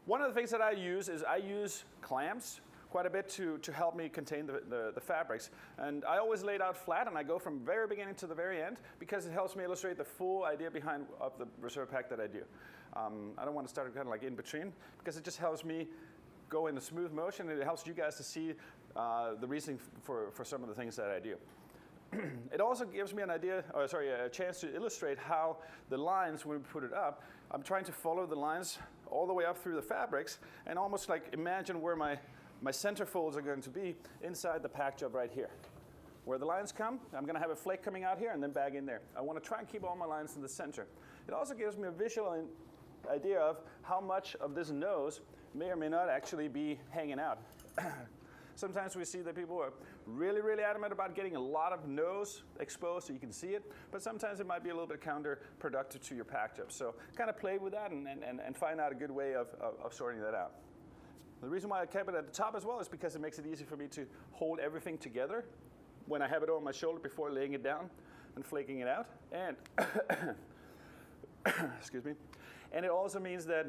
One of the things that I use clamps quite a bit to help me contain the fabrics. And I always lay it out flat, and I go from very beginning to the very end because it helps me illustrate the full idea behind of the reserve pack that I do. I don't want to start kind of like in between because it just helps me go in a smooth motion, and it helps you guys to see the reasoning for some of the things that I do. It also gives me an idea, or sorry, a chance to illustrate how the lines, when we put it up, I'm trying to follow the lines all the way up through the fabrics and almost like imagine where my center folds are going to be inside the pack job right here. Where the lines come, I'm going to have a flake coming out here and then back in there. I want to try and keep all my lines in the center. It also gives me a visual idea of how much of this nose may or may not actually be hanging out. Sometimes we see that people are really, really adamant about getting a lot of nose exposed so you can see it, but sometimes it might be a little bit counterproductive to your pack job. So kind of play with that and find out a good way of sorting that out. The reason why I kept it at the top as well is because it makes it easy for me to hold everything together when I have it over my shoulder before laying it down and flaking it out. And excuse me. And it also means that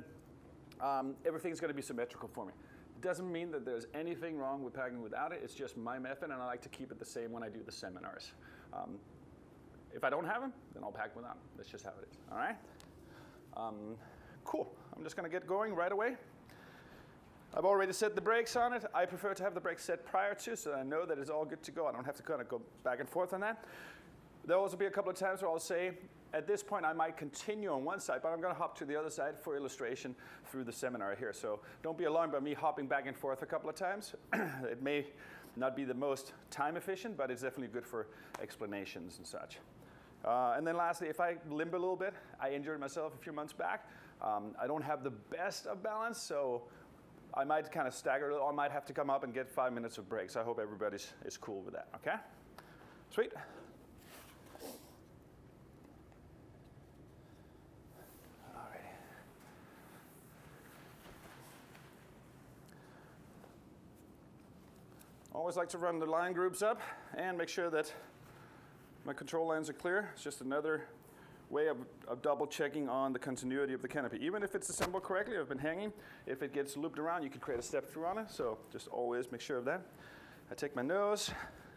everything's going to be symmetrical for me. It doesn't mean that there's anything wrong with packing without it. It's just my method, and I like to keep it the same when I do the seminars. If I don't have them, then I'll pack without them. That's just how it is. All right? Cool. I'm just going to get going right away. I've already set the brakes on it. I prefer to have the brakes set prior to, so I know that it's all good to go. I don't have to kind of go back and forth on that. There'll also be a couple of times where I'll say, at this point I might continue on one side, but I'm going to hop to the other side for illustration through the seminar here. So don't be alarmed by me hopping back and forth a couple of times. It may not be the most time efficient, but it's definitely good for explanations and such. And then lastly, if I limp a little bit, I injured myself a few months back. I don't have the best of balance, so I might kind of stagger a little. I might have to come up and get 5 minutes of breaks. I hope everybody is cool with that, okay? Sweet. Alrighty. Always like to run the line groups up and make sure that my control lines are clear. It's just another way of double checking on the continuity of the canopy. Even if it's assembled correctly, I've been hanging, if it gets looped around, you could create a step through on it. So just always make sure of that. I take my nose,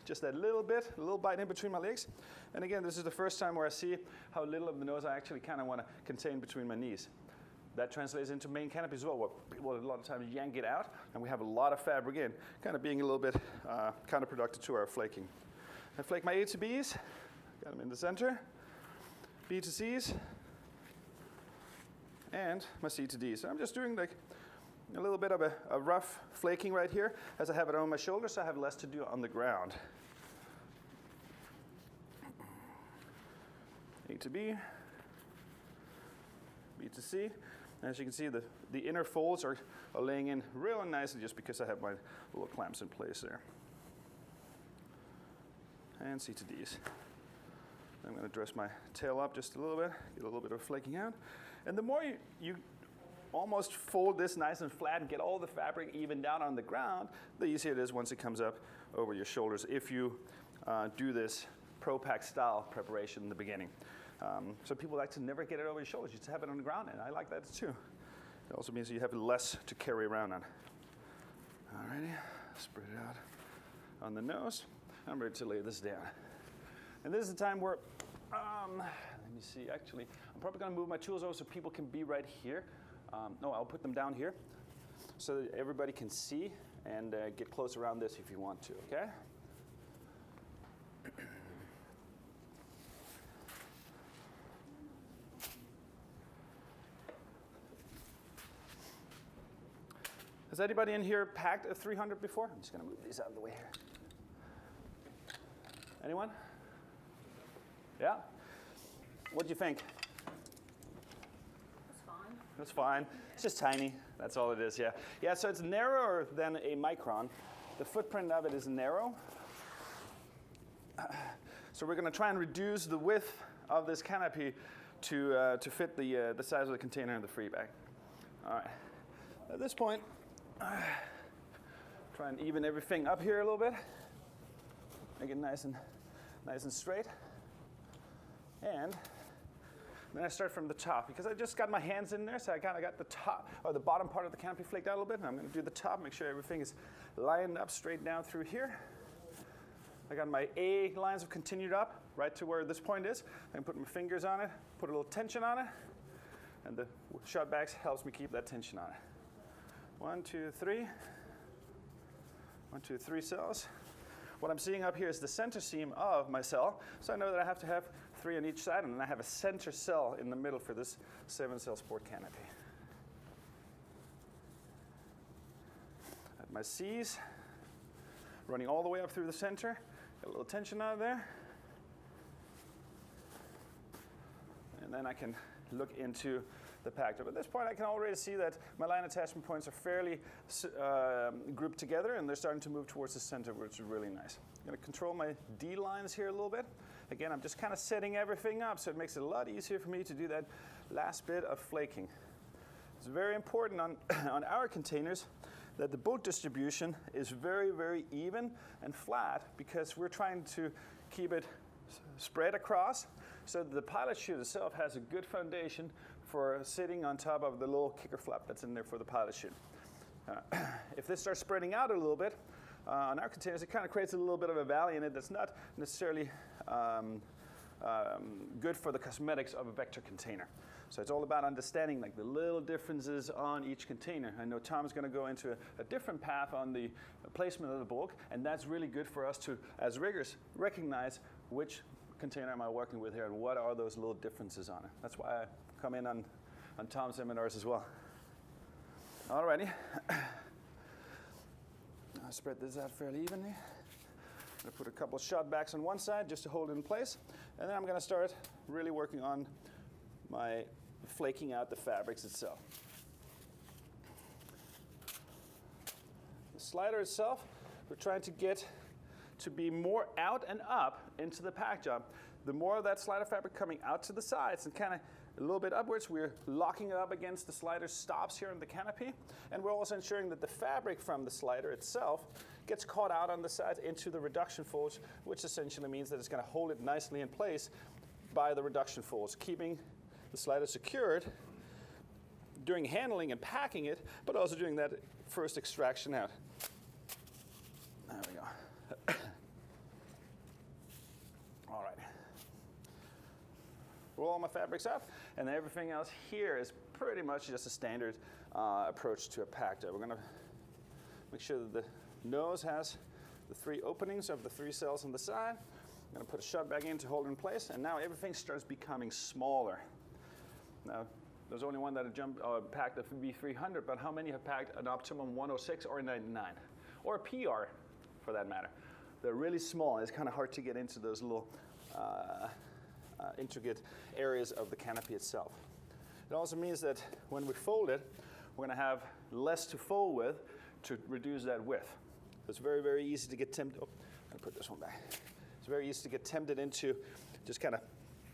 just that little bit, a little bite in between my legs. And again, this is the first time where I see how little of the nose I actually kind of want to contain between my knees. That translates into main canopy as well, where people a lot of times yank it out, and we have a lot of fabric in, kind of being a little bit counterproductive to our flaking. I flake my A to B's, got them in the center. B to C's, and my C to D's. So I'm just doing like a little bit of a rough flaking right here as I have it on my shoulders, so I have less to do on the ground. A to B, B to C. And as you can see, the inner folds are laying in real nicely just because I have my little clamps in place there. And C to D's. I'm going to dress my tail up just a little bit, get a little bit of flaking out. And the more you almost fold this nice and flat and get all the fabric even down on the ground, the easier it is once it comes up over your shoulders if you do this Pro Pack style preparation in the beginning. So people like to never get it over your shoulders, you just have it on the ground, and I like that too. It also means you have less to carry around on. Alrighty, spread it out on the nose. I'm ready to lay this down. And this is the time where, let me see, actually, I'm probably going to move my tools over so people can be right here. No, I'll put them down here so that everybody can see and get close around this if you want to, okay? Has anybody in here packed a 300 before? I'm just going to move these out of the way here. Anyone? Yeah? What do you think? That's fine. That's fine. It's just tiny. That's all it is, yeah. Yeah, so it's narrower than a Micron. The footprint of it is narrow. So we're going to try and reduce the width of this canopy to fit the size of the container in the free bag. All right. At this point, try and even everything up here a little bit. Make it nice and straight. And Then I start from the top because I just got my hands in there, so I kind of got the top or the bottom part of the canopy flaked out a little bit. And I'm going to do the top, make sure everything is lined up straight down through here. I got my A lines have continued up right to where this point is. I can put my fingers on it, put a little tension on it, and the shot backs helps me keep that tension on it. 1, 2, 3. 1, 2, 3 cells. What I'm seeing up here is the center seam of my cell, so I know that I have to have 3 on each side, and then I have a center cell in the middle for this 7-cell sport canopy. At my C's, running all the way up through the center, got a little tension out of there. And then I can look into the pack job. At this point, I can already see that my line attachment points are fairly grouped together, and they're starting to move towards the center, which is really nice. I'm going to control my D lines here a little bit. Again, I'm just kind of setting everything up, so it makes it a lot easier for me to do that last bit of flaking. It's very important on, on our containers that the bolt distribution is very, very even and flat, because we're trying to keep it spread across so that the pilot chute itself has a good foundation for sitting on top of the little kicker flap that's in there for the pilot chute. If this starts spreading out a little bit on our containers, it kind of creates a little bit of a valley in it that's not necessarily good for the cosmetics of a vector container. So it's all about understanding like the little differences on each container. I know Tom's going to go into a different path on the placement of the bulk, and that's really good for us to, as riggers, recognize which container am I working with here and what are those little differences on it. That's why I come in on Tom's seminars as well. Alrighty. I'll spread this out fairly evenly. I'm going to put a couple of shot backs on one side just to hold it in place, and then I'm going to start really working on my flaking out the fabrics itself. The slider itself, we're trying to get to be more out and up into the pack job. The more of that slider fabric coming out to the sides and kind of a little bit upwards, we're locking it up against the slider stops here in the canopy, and we're also ensuring that the fabric from the slider itself gets caught out on the sides into the reduction folds, which essentially means that it's going to hold it nicely in place by the reduction folds, keeping the slider secured during handling and packing it, but also doing that first extraction out. There we go. All right. Roll all my fabrics up, and everything else here is pretty much just a standard approach to a pack job. We're going to make sure that the nose has the 3 openings of the 3 cells on the side. I'm going to put a shot back in to hold it in place, and now everything starts becoming smaller. Now, there's only one that have packed a V300, but how many have packed an Optimum 106 or a 99? Or a PR, for that matter. They're really small. It's kind of hard to get into those little intricate areas of the canopy itself. It also means that when we fold it, we're going to have less to fold with to reduce that width. It's very, very easy to get tempted. Oh, I'll put this one back. It's very easy to get tempted into just kind of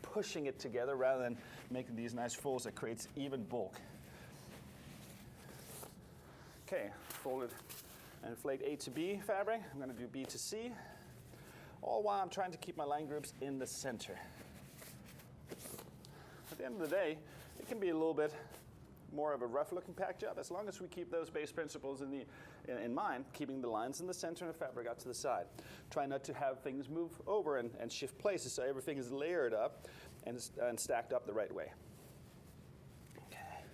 pushing it together rather than making these nice folds that creates even bulk. Okay, folded and flaked A to B fabric. I'm going to do B to C, all while I'm trying to keep my line groups in the center. At the end of the day, it can be a little bit more of a rough-looking pack job as long as we keep those base principles in mind, keeping the lines in the center and the fabric out to the side. Try not to have things move over and shift places so everything is layered up and stacked up the right way. Okay,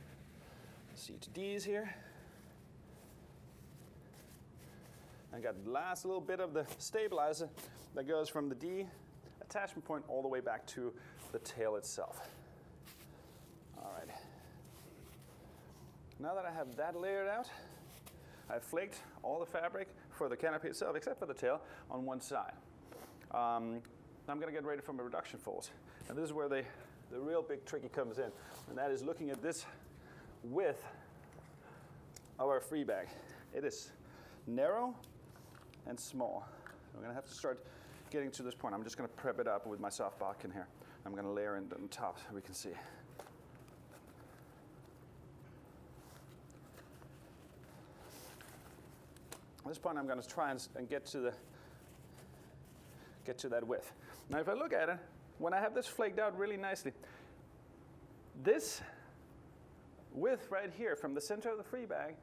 C to D's here. I got the last little bit of the stabilizer that goes from the D attachment point all the way back to the tail itself. All right. Now that I have that layered out, I've flaked all the fabric for the canopy itself, except for the tail, on one side. I'm going to get ready for my reduction folds. And this is where the real big tricky comes in, and that is looking at this width of our free bag. It is narrow and small. I'm going to have to start getting to this point. I'm just going to prep it up with my soft bodkin here. I'm going to layer in on top so we can see. At this point, I'm going to try and get to that width. Now, if I look at it, when I have this flaked out really nicely, This width right here from the center of the free bag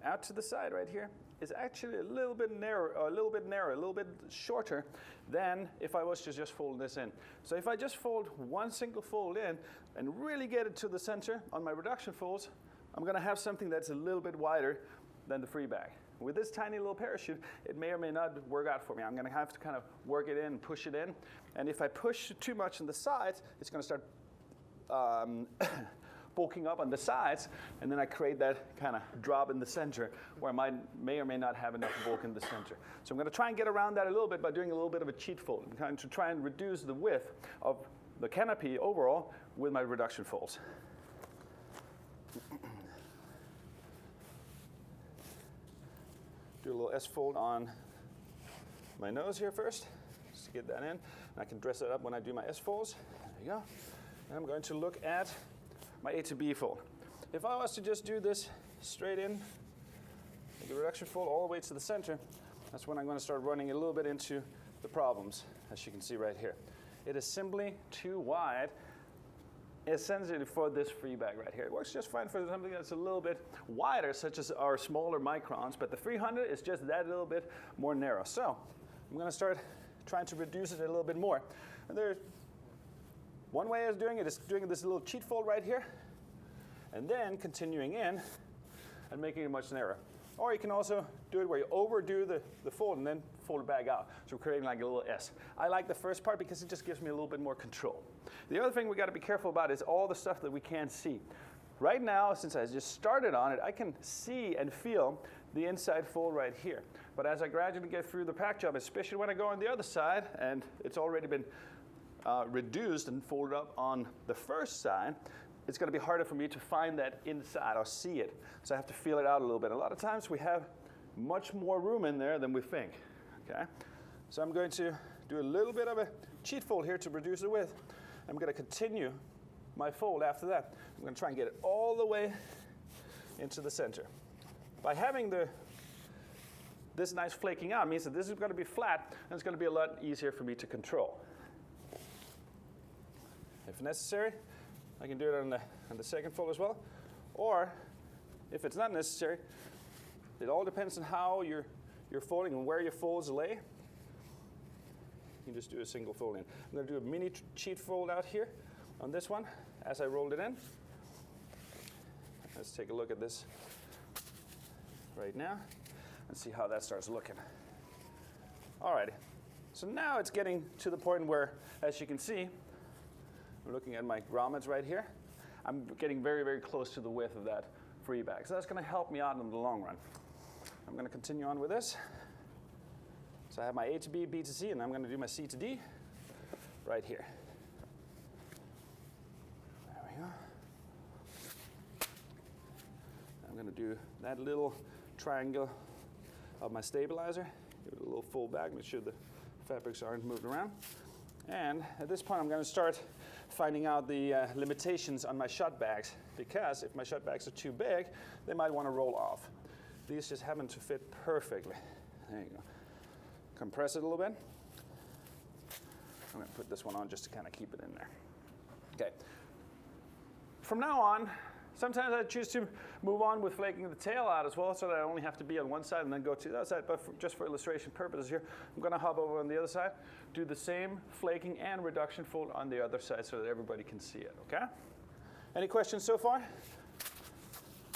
out to the side right here is actually a little bit narrow, a little bit shorter than if I was to just fold this in. So if I just fold one single fold in and really get it to the center on my reduction folds, I'm going to have something that's a little bit wider than the free bag. With this tiny little parachute, it may or may not work out for me. I'm going to have to kind of work it in, push it in. And if I push too much on the sides, it's going to start bulking up on the sides, and then I create that kind of drop in the center where I may or may not have enough bulk in the center. So I'm going to try and get around that a little bit by doing a little bit of a cheat fold. I'm trying to try and reduce the width of the canopy overall with my reduction folds. Do a little S-fold on my nose here first, just to get that in. And I can dress it up when I do my S-folds. There you go. And I'm going to look at my A to B fold. If I was to just do this straight in, make a reduction fold all the way to the center, that's when I'm going to start running a little bit into the problems, as you can see right here. It is simply too wide, essentially for this free bag right here. It works just fine for something that's a little bit wider, such as our smaller Microns, but the 300 is just that little bit more narrow. So I'm going to start trying to reduce it a little bit more. And there's one way of doing it is doing this little cheat fold right here, and then continuing in and making it much narrower. Or you can also do it where you overdo the fold and then fold it back out. So we're creating like a little S. I like the first part because it just gives me a little bit more control. The other thing we got to be careful about is all the stuff that we can't see. Right now, since I just started on it, I can see and feel the inside fold right here. But as I gradually get through the pack job, especially when I go on the other side and it's already been reduced and folded up on the first side, it's going to be harder for me to find that inside or see it. So I have to feel it out a little bit. A lot of times we have much more room in there than we think. Okay? So I'm going to do a little bit of a cheat fold here to reduce the width. I'm going to continue my fold after that. I'm going to try and get it all the way into the center. By having this nice flaking out means that this is going to be flat and it's going to be a lot easier for me to control. If necessary, I can do it on the second fold as well. Or, if it's not necessary, it all depends on how you're folding and where your folds lay. You can just do a single fold in. I'm going to do a mini cheat fold out here on this one as I rolled it in. Let's take a look at this right now and see how that starts looking. Alrighty, so now it's getting to the point where, as you can see, I'm looking at my grommets right here. I'm getting very, very close to the width of that free bag. So that's going to help me out in the long run. I'm going to continue on with this. So I have my A to B, B to C, and I'm going to do my C to D right here. There we go. I'm going to do that little triangle of my stabilizer. Give it a little fold back, make sure the fabrics aren't moved around. And at this point, I'm going to start finding out the limitations on my shut bags, because if my shut bags are too big, they might want to roll off. These just happen to fit perfectly. There you go. Compress it a little bit. I'm going to put this one on just to kind of keep it in there. Okay. From now on, sometimes I choose to move on with flaking the tail out as well, so that I only have to be on one side and then go to the other side. But just for illustration purposes here, I'm going to hop over on the other side, do the same flaking and reduction fold on the other side so that everybody can see it, okay? Any questions so far?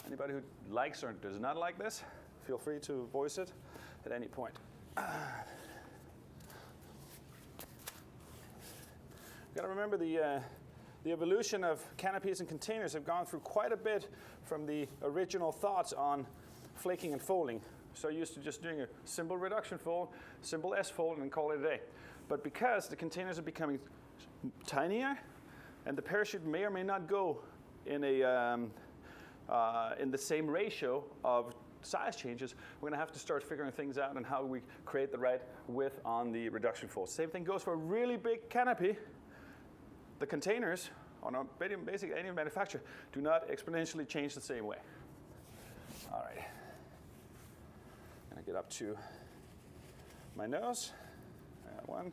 Anybody who likes or does not like this, feel free to voice it at any point. You've got to remember the evolution of canopies and containers have gone through quite a bit from the original thoughts on flaking and folding. So used to just doing a simple reduction fold, simple S fold, and call it a day. But because the containers are becoming tinier, and the parachute may or may not go in the same ratio of size changes, we're going to have to start figuring things out and how we create the right width on the reduction fold. Same thing goes for a really big canopy. The containers, on basically any manufacturer, do not exponentially change the same way. All right. I'm going to get up to my nose. 1,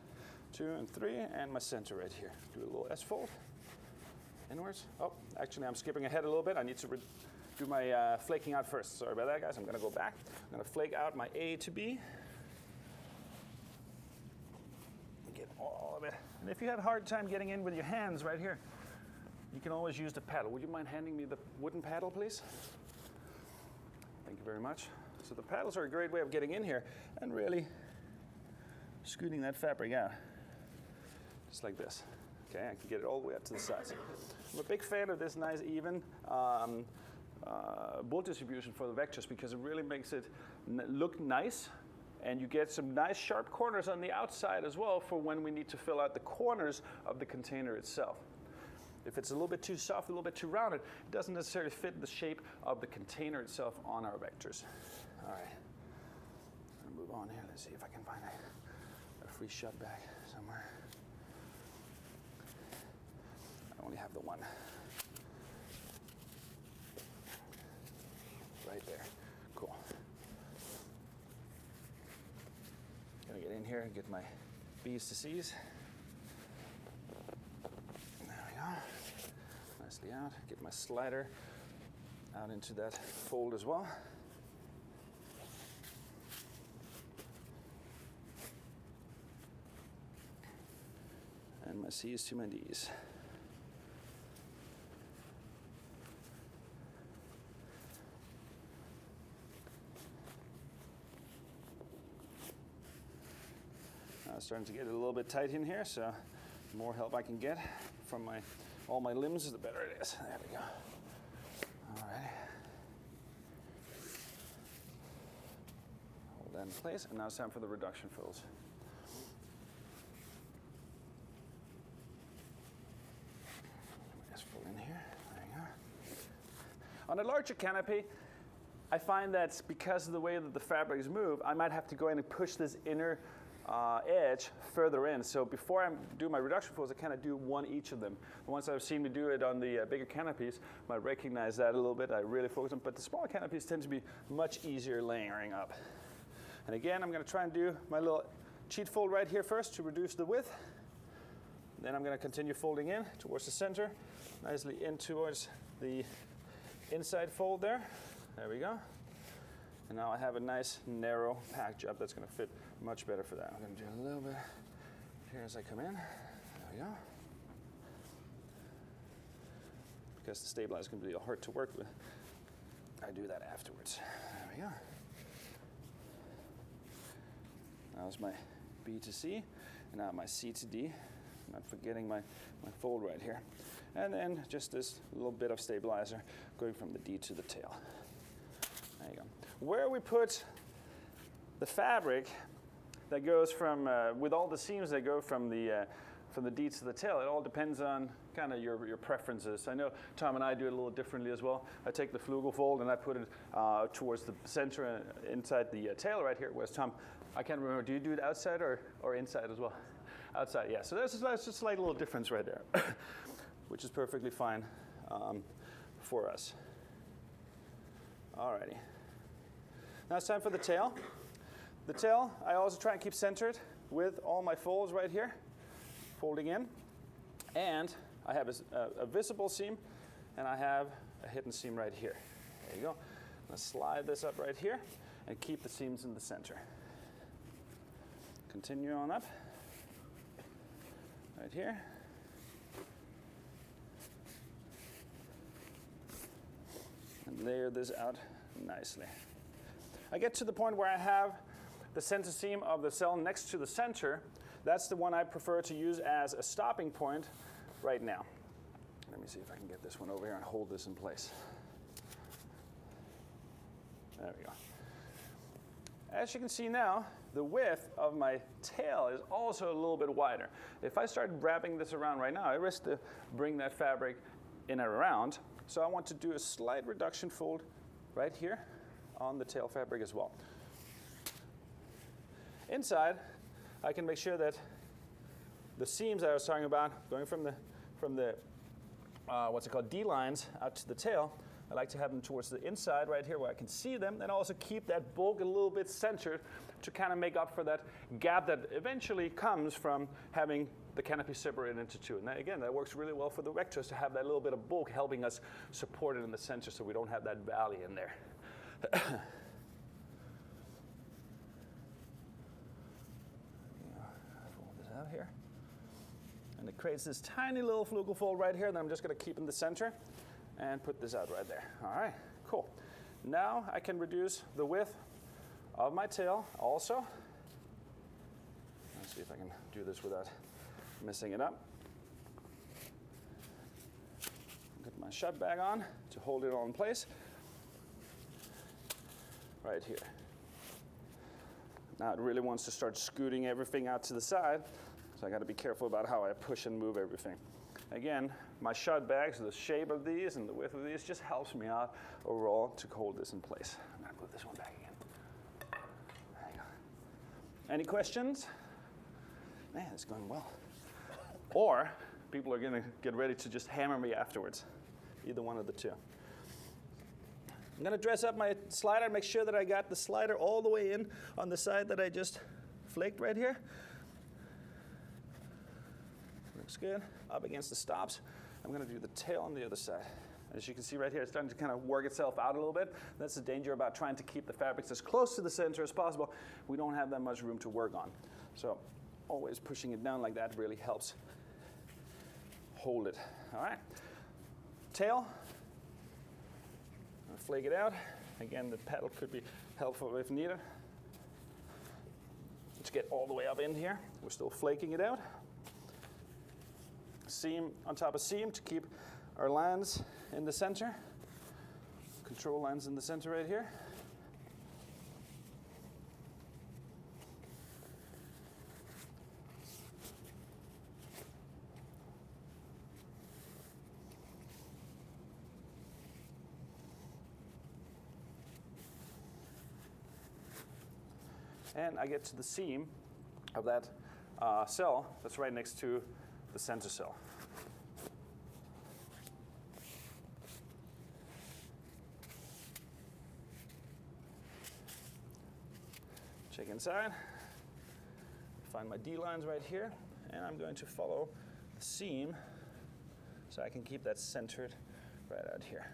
2, and 3, and my center right here. Do a little S fold. And inwards. Oh, actually I'm skipping ahead a little bit. I need to do my flaking out first. Sorry about that, guys. I'm gonna go back. I'm gonna flake out my A to B. Get all of it. And if you have a hard time getting in with your hands right here, you can always use the paddle. Would you mind handing me the wooden paddle, please? Thank you very much. So the paddles are a great way of getting in here and really scooting that fabric out. Just like this. Okay, I can get it all the way up to the sides. I'm a big fan of this nice even bolt distribution for the vectors because it really makes it look nice, and you get some nice sharp corners on the outside as well for when we need to fill out the corners of the container itself. If it's a little bit too soft, a little bit too rounded, it doesn't necessarily fit the shape of the container itself on our vectors. All right, I'm gonna move on here. Let's see if I can find a free shut bag somewhere. I only have the one. Right there. Cool. Gonna get in here and get my B's to C's. There we go. Nicely out. Get my slider out into that fold as well. And my C's to my D's. Now it's starting to get a little bit tight in here, so the more help I can get from all my limbs, the better it is. There we go. All right. Hold that in place, and now it's time for the reduction fills. Just pull in here. There you go. On a larger canopy, I find that because of the way that the fabrics move, I might have to go in and push this inner edge further in. So before I do my reduction folds, I kind of do one each of them. The ones I've seen me do it on the bigger canopies, I might recognize that a little bit. I really focus on, but the smaller canopies tend to be much easier layering up. And again, I'm going to try and do my little cheat fold right here first to reduce the width. Then I'm going to continue folding in towards the center, nicely in towards the inside fold there. There we go. And now I have a nice narrow pack job that's going to fit much better for that. I'm going to do a little bit here as I come in. There we go. Because the stabilizer is going to be hard to work with, I do that afterwards. There we go. That was my B to C, and now my C to D. I'm not forgetting my fold right here. And then just this little bit of stabilizer going from the D to the tail. There you go. Where we put the fabric that goes from, with all the seams that go from the D to the tail, it all depends on kind of your preferences. I know Tom and I do it a little differently as well. I take the flugel fold and I put it towards the center inside the tail right here, whereas Tom, I can't remember, do you do it outside or inside as well? Outside, yeah. So that's just a slight little difference right there, which is perfectly fine for us. Alrighty. Now it's time for the tail. The tail, I also try and keep centered with all my folds right here, folding in. And I have a visible seam, and I have a hidden seam right here. There you go. I'm going to slide this up right here and keep the seams in the center. Continue on up, right here. And layer this out nicely. I get to the point where I have the center seam of the cell next to the center. That's the one I prefer to use as a stopping point right now. Let me see if I can get this one over here and hold this in place. There we go. As you can see now, the width of my tail is also a little bit wider. If I start wrapping this around right now, I risk to bring that fabric in and around. So I want to do a slight reduction fold right here on the tail fabric as well. Inside, I can make sure that the seams that I was talking about, going from the what's it called, D lines out to the tail, I like to have them towards the inside right here where I can see them, and also keep that bulk a little bit centered to kind of make up for that gap that eventually comes from having the canopy separated into two. And that, again, that works really well for the rectors to have that little bit of bulk helping us support it in the center so we don't have that valley in there. Fold this out here. And it creates this tiny little flugel fold right here that I'm just going to keep in the center and put this out right there. All right, cool. Now I can reduce the width of my tail also. Let's see if I can do this without messing it up. Get my shut bag on to hold it all in place. Right here. Now it really wants to start scooting everything out to the side, so I got to be careful about how I push and move everything. Again, my shut bags, the shape of these and the width of these just helps me out overall to hold this in place. I'm going to put this one back again. There you go. Any questions? Man, it's going well. Or people are going to get ready to just hammer me afterwards. Either one of the two. I'm going to dress up my slider, make sure that I got the slider all the way in on the side that I just flaked right here. Looks good. Up against the stops. I'm going to do the tail on the other side. As you can see right here, it's starting to kind of work itself out a little bit. That's the danger about trying to keep the fabrics as close to the center as possible. We don't have that much room to work on. So always pushing it down like that really helps hold it. All right. Tail. I'll flake it out. Again, the paddle could be helpful if needed. Let's get all the way up in here. We're still flaking it out. Seam on top of seam to keep our lines in the center. Control lines in the center right here. And I get to the seam of that cell that's right next to the center cell. Check inside, find my D lines right here, and I'm going to follow the seam so I can keep that centered right out here.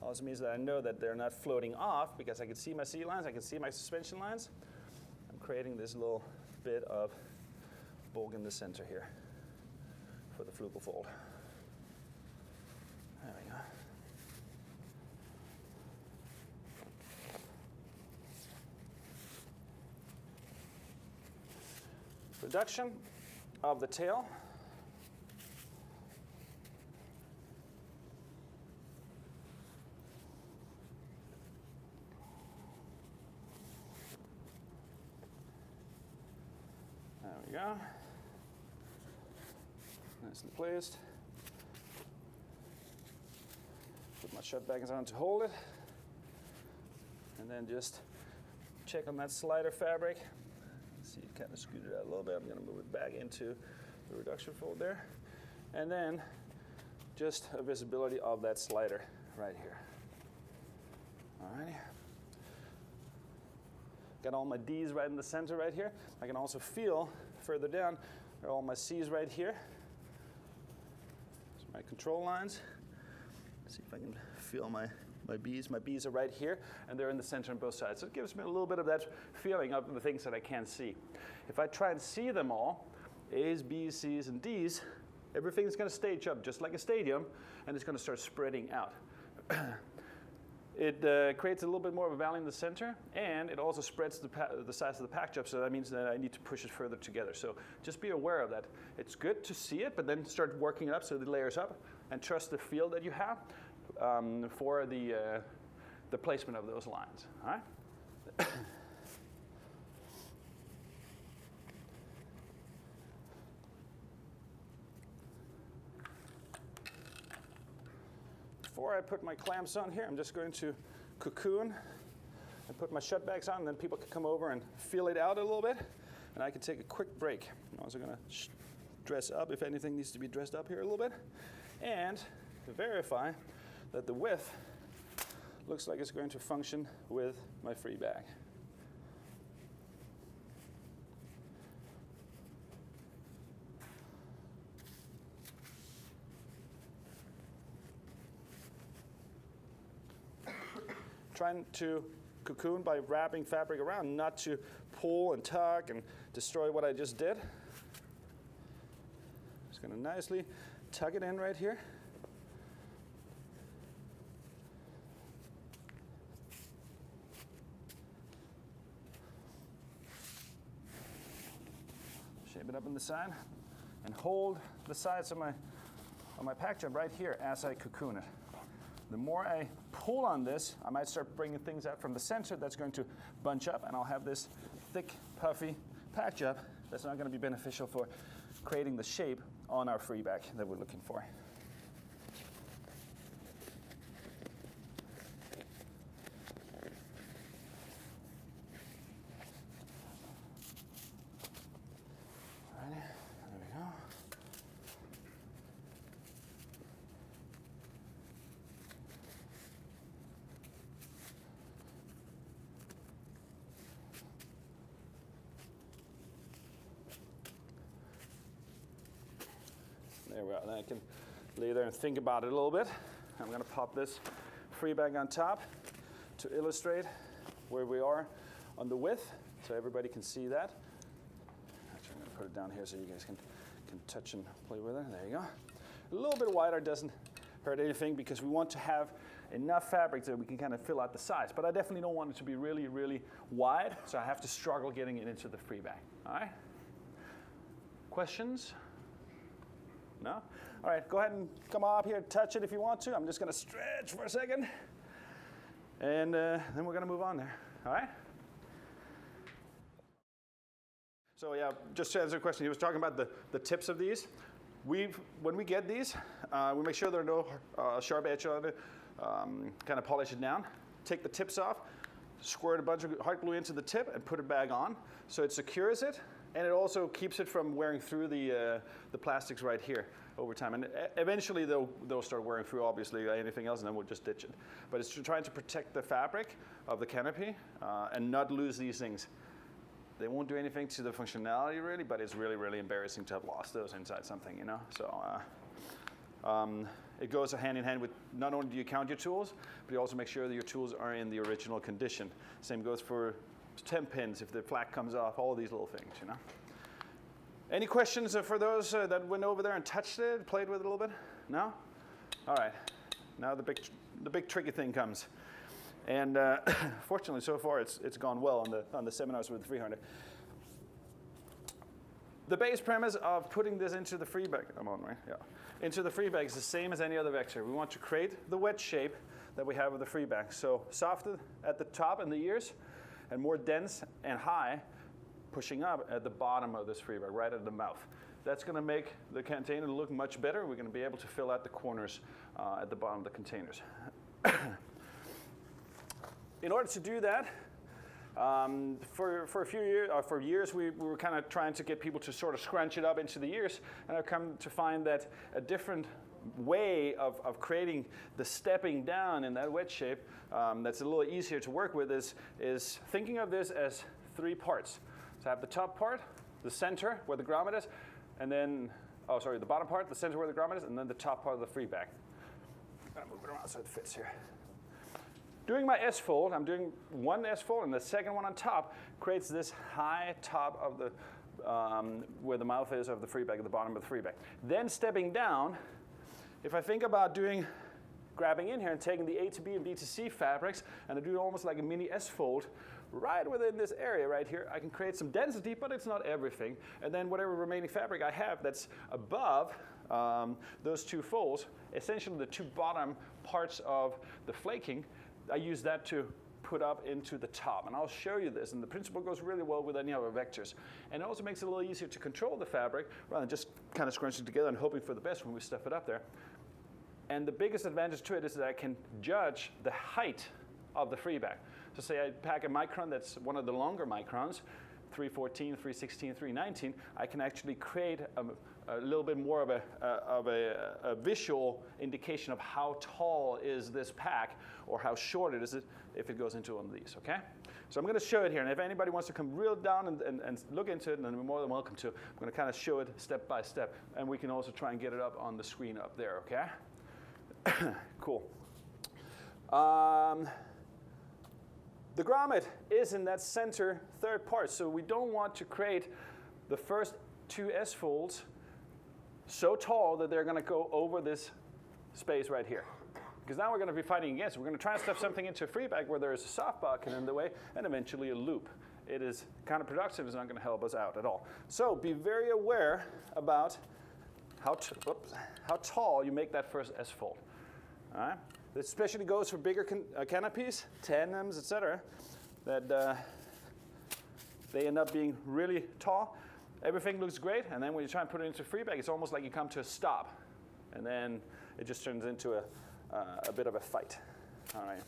Also means that I know that they're not floating off because I can see my C lines, I can see my suspension lines. I'm creating this little bit of bulk in the center here for the flugel fold. There we go. Reduction of the tail. There we go. Nicely placed. Put my shut bags on to hold it. And then just check on that slider fabric. See, it kind of scooted out a little bit. I'm going to move it back into the reduction fold there. And then just a visibility of that slider right here. All righty. Got all my D's right in the center right here. I can also feel further down, there are all my C's right here. These are my control lines. Let's see if I can feel my B's. My B's are right here, and they're in the center on both sides. So it gives me a little bit of that feeling of the things that I can't see. If I try and see them all, A's, B's, C's, and D's, everything's going to stage up just like a stadium, and it's going to start spreading out. It creates a little bit more of a valley in the center, and it also spreads the size of the pack job, so that means that I need to push it further together. So just be aware of that. It's good to see it, but then start working it up so it layers up, and trust the feel that you have for the placement of those lines. All right? Before I put my clamps on here, I'm just going to cocoon and put my shut bags on, and then people can come over and feel it out a little bit, and I can take a quick break. I'm also going to dress up if anything needs to be dressed up here a little bit, and verify that the width looks like it's going to function with my free bag. trying to cocoon by wrapping fabric around, not to pull and tug and destroy what I just did. Just going to nicely tuck it in right here. Shape it up on the side and hold the sides of my pack jump right here as I cocoon it. The more I pull on this, I might start bringing things out from the center that's going to bunch up, and I'll have this thick, puffy pack jump that's not going to be beneficial for creating the shape on our free back that we're looking for. There we are. Then I can lay there and think about it a little bit. I'm going to pop this free bag on top to illustrate where we are on the width, so everybody can see that. Actually, I'm going to put it down here so you guys can touch and play with it. There you go. A little bit wider doesn't hurt anything because we want to have enough fabric that we can kind of fill out the size. But I definitely don't want it to be really, really wide, so I have to struggle getting it into the free bag. All right? Questions? No? All right, go ahead and come up here and touch it if you want to. I'm just going to stretch for a second. And then we're going to move on there. All right? So yeah, just to answer the question, he was talking about the tips of these. When we get these, we make sure there are no sharp edge on it, kind of polish it down. Take the tips off, squirt a bunch of hot glue into the tip and put it back on. So it secures it. And it also keeps it from wearing through the plastics right here over time. And eventually they'll start wearing through, obviously, anything else, and then we'll just ditch it. But it's trying to protect the fabric of the canopy and not lose these things. They won't do anything to the functionality, really, but it's really, really embarrassing to have lost those inside something, you know? So it goes hand in hand with not only do you count your tools, but you also make sure that your tools are in the original condition. Same goes for temp pins, if the flak comes off, all these little things, you know. Any questions for those that went over there and touched it, played with it a little bit? No? All right. Now the big tricky thing comes. And fortunately, so far, it's gone well on the seminars with the 300. The base premise of putting this into the free bag, I'm on, right? Yeah. Into the free bag is the same as any other vector. We want to create the wedge shape that we have with the free bag. So softer at the top and the ears, and more dense and high, pushing up at the bottom of this free bag, right at the mouth. That's going to make the container look much better. We're going to be able to fill out the corners at the bottom of the containers. In order to do that, for years we were kind of trying to get people to sort of scrunch it up into the ears, and I've come to find that a different way of creating the stepping down in that wedge shape that's a little easier to work with is thinking of this as three parts. So I have the top part, the center where the grommet is, and then, the bottom part, the center where the grommet is, and then the top part of the free bag. I'm gonna move it around so it fits here. Doing my S-fold, I'm doing one S-fold, and the second one on top creates this high top of the, where the mouth is of the free bag, at the bottom of the free bag. Then stepping down, if I think about grabbing in here and taking the A to B and B to C fabrics, and I do almost like a mini S-fold, right within this area right here, I can create some density, but it's not everything. And then whatever remaining fabric I have that's above those two folds, essentially the two bottom parts of the flaking, I use that to put up into the top. And I'll show you this, and the principle goes really well with any other vectors. And it also makes it a little easier to control the fabric rather than just kind of scrunching it together and hoping for the best when we stuff it up there. And the biggest advantage to it is that I can judge the height of the free bag. So say I pack a Micron that's one of the longer Microns, 314, 316, 319, I can actually create a little bit more of a visual indication of how tall is this pack or how short it is if it goes into one of these, okay? So I'm going to show it here, and if anybody wants to come real down and look into it, then you're more than welcome to. I'm going to kind of show it step by step, and we can also try and get it up on the screen up there, okay? Cool. The grommet is in that center third part, so we don't want to create the first two S-folds so tall that they're going to go over this space right here. Because now we're going to be fighting against it. We're going to try and stuff something into a free bag where there is a soft bucket in the way and eventually a loop. It is counterproductive. It's not going to help us out at all. So be very aware about how tall you make that first S-fold. All right? This especially goes for bigger canopies, tandems, etc. That they end up being really tall. Everything looks great, and then when you try and put it into a free bag, it's almost like you come to a stop, and then it just turns into a bit of a fight. All right.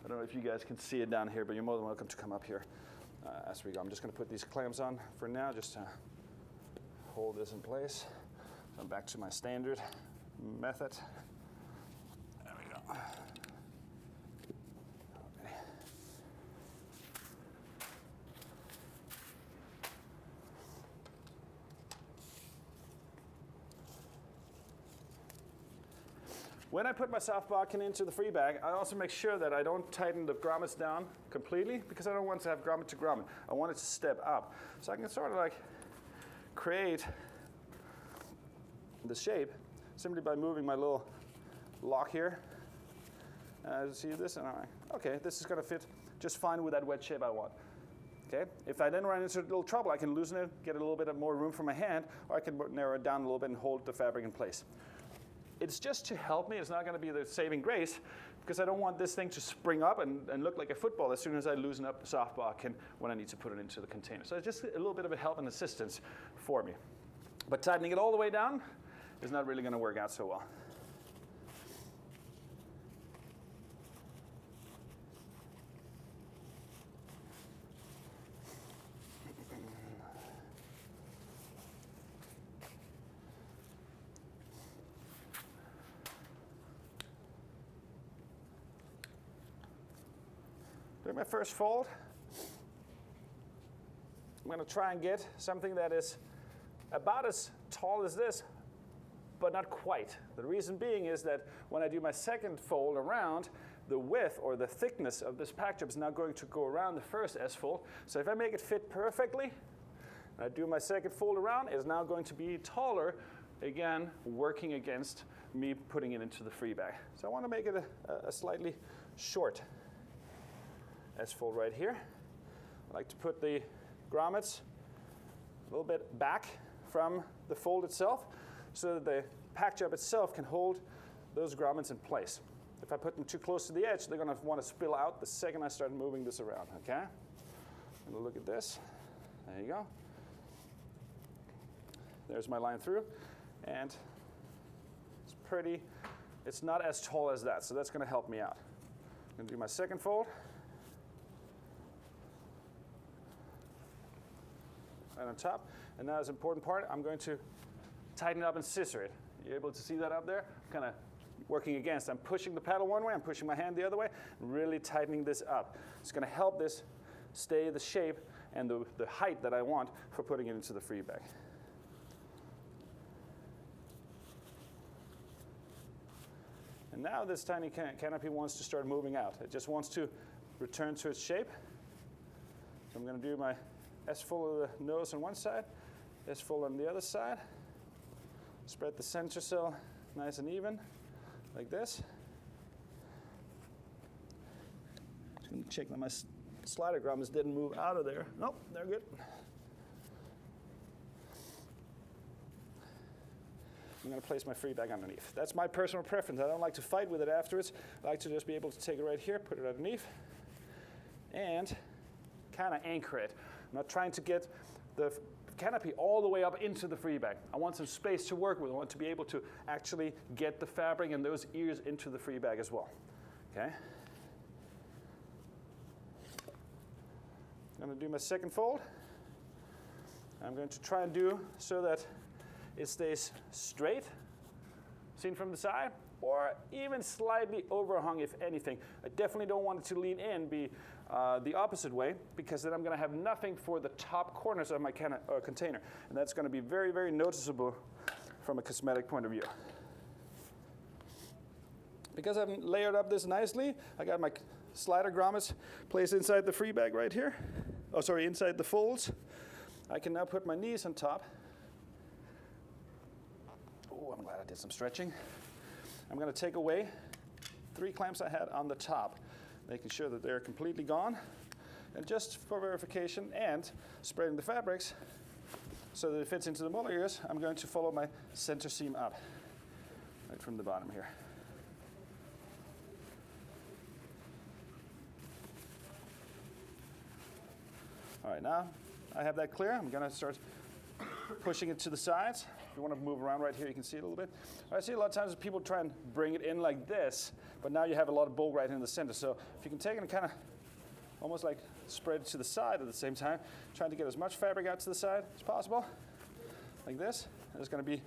I don't know if you guys can see it down here, but you're more than welcome to come up here as we go. I'm just going to put these clamps on for now, just to hold this in place. So I'm back to my standard method. There we go. Okay. When I put my soft bodkin into the free bag, I also make sure that I don't tighten the grommets down completely, because I don't want to have grommet to grommet. I want it to step up. So I can sort of like create the shape simply by moving my little lock here. See this? Okay, this is going to fit just fine with that wedge shape I want. Okay. If I then run into a little trouble, I can loosen it, get a little bit of more room for my hand, or I can narrow it down a little bit and hold the fabric in place. It's just to help me. It's not going to be the saving grace, because I don't want this thing to spring up and look like a football as soon as I loosen up the soft bodkin when I need to put it into the container. So it's just a little bit of a help and assistance for me. But tightening it all the way down is not really going to work out so well. Doing my first fold, I'm going to try and get something that is about as tall as this, but not quite. The reason being is that when I do my second fold around, the width or the thickness of this pack job is now going to go around the first S-fold. So if I make it fit perfectly, and I do my second fold around, it's now going to be taller, again, working against me putting it into the free bag. So I want to make it a slightly short S-fold right here. I like to put the grommets a little bit back from the fold itself so that the pack job itself can hold those grommets in place. If I put them too close to the edge, they're going to want to spill out the second I start moving this around, okay? And look at this. There you go. There's my line through. And it's pretty, it's not as tall as that, so that's going to help me out. I'm going to do my second fold. Right on top. And now this important part, I'm going to tighten it up and scissor it. You're able to see that up there? Kind of working against. I'm pushing the paddle one way, I'm pushing my hand the other way, really tightening this up. It's going to help this stay the shape and the height that I want for putting it into the free bag. And now this tiny canopy wants to start moving out. It just wants to return to its shape. So I'm going to do my S-fold of the nose on one side, S-fold on the other side. Spread the center cell nice and even, like this. Just going to check that my slider grommets didn't move out of there. Nope, they're good. I'm going to place my free bag underneath. That's my personal preference. I don't like to fight with it afterwards. I like to just be able to take it right here, put it underneath, and kind of anchor it. I'm not trying to get the canopy all the way up into the free bag. I want some space to work with. I want to be able to actually get the fabric and those ears into the free bag as well. Okay? I'm going to do my second fold. I'm going to try and do so that it stays straight, seen from the side, or even slightly overhung if anything. I definitely don't want it to lean in, be the opposite way, because then I'm going to have nothing for the top corners of my container. And that's going to be very, very noticeable from a cosmetic point of view. Because I've layered up this nicely, I got my slider grommets placed inside the free bag right here. Oh, sorry, inside the folds. I can now put my knees on top. Oh, I'm glad I did some stretching. I'm going to take away 3 clamps I had on the top, making sure that they're completely gone. And just for verification and spreading the fabrics so that it fits into the molar ears, I'm going to follow my center seam up, right from the bottom here. All right, now I have that clear. I'm going to start pushing it to the sides. If you want to move around right here, you can see it a little bit. I see a lot of times people try and bring it in like this, but now you have a lot of bulk right in the center. So if you can take it and kind of almost like spread it to the side at the same time, trying to get as much fabric out to the side as possible, like this. There's going to be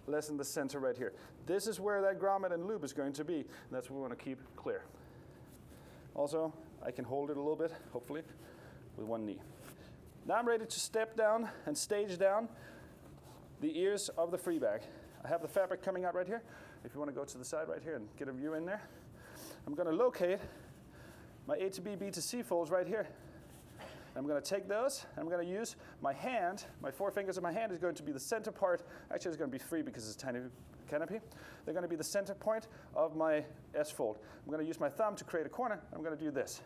less in the center right here. This is where that grommet and loop is going to be, and that's what we want to keep clear. Also, I can hold it a little bit, hopefully, with one knee. Now I'm ready to step down and stage down the ears of the free bag. I have the fabric coming out right here. If you want to go to the side right here and get a view in there, I'm going to locate my A to B, B to C folds right here. I'm going to take those, and I'm going to use my hand, my 4 fingers of my hand is going to be the center part. Actually, it's going to be free because it's a tiny canopy. They're going to be the center point of my S fold. I'm going to use my thumb to create a corner. I'm going to do this.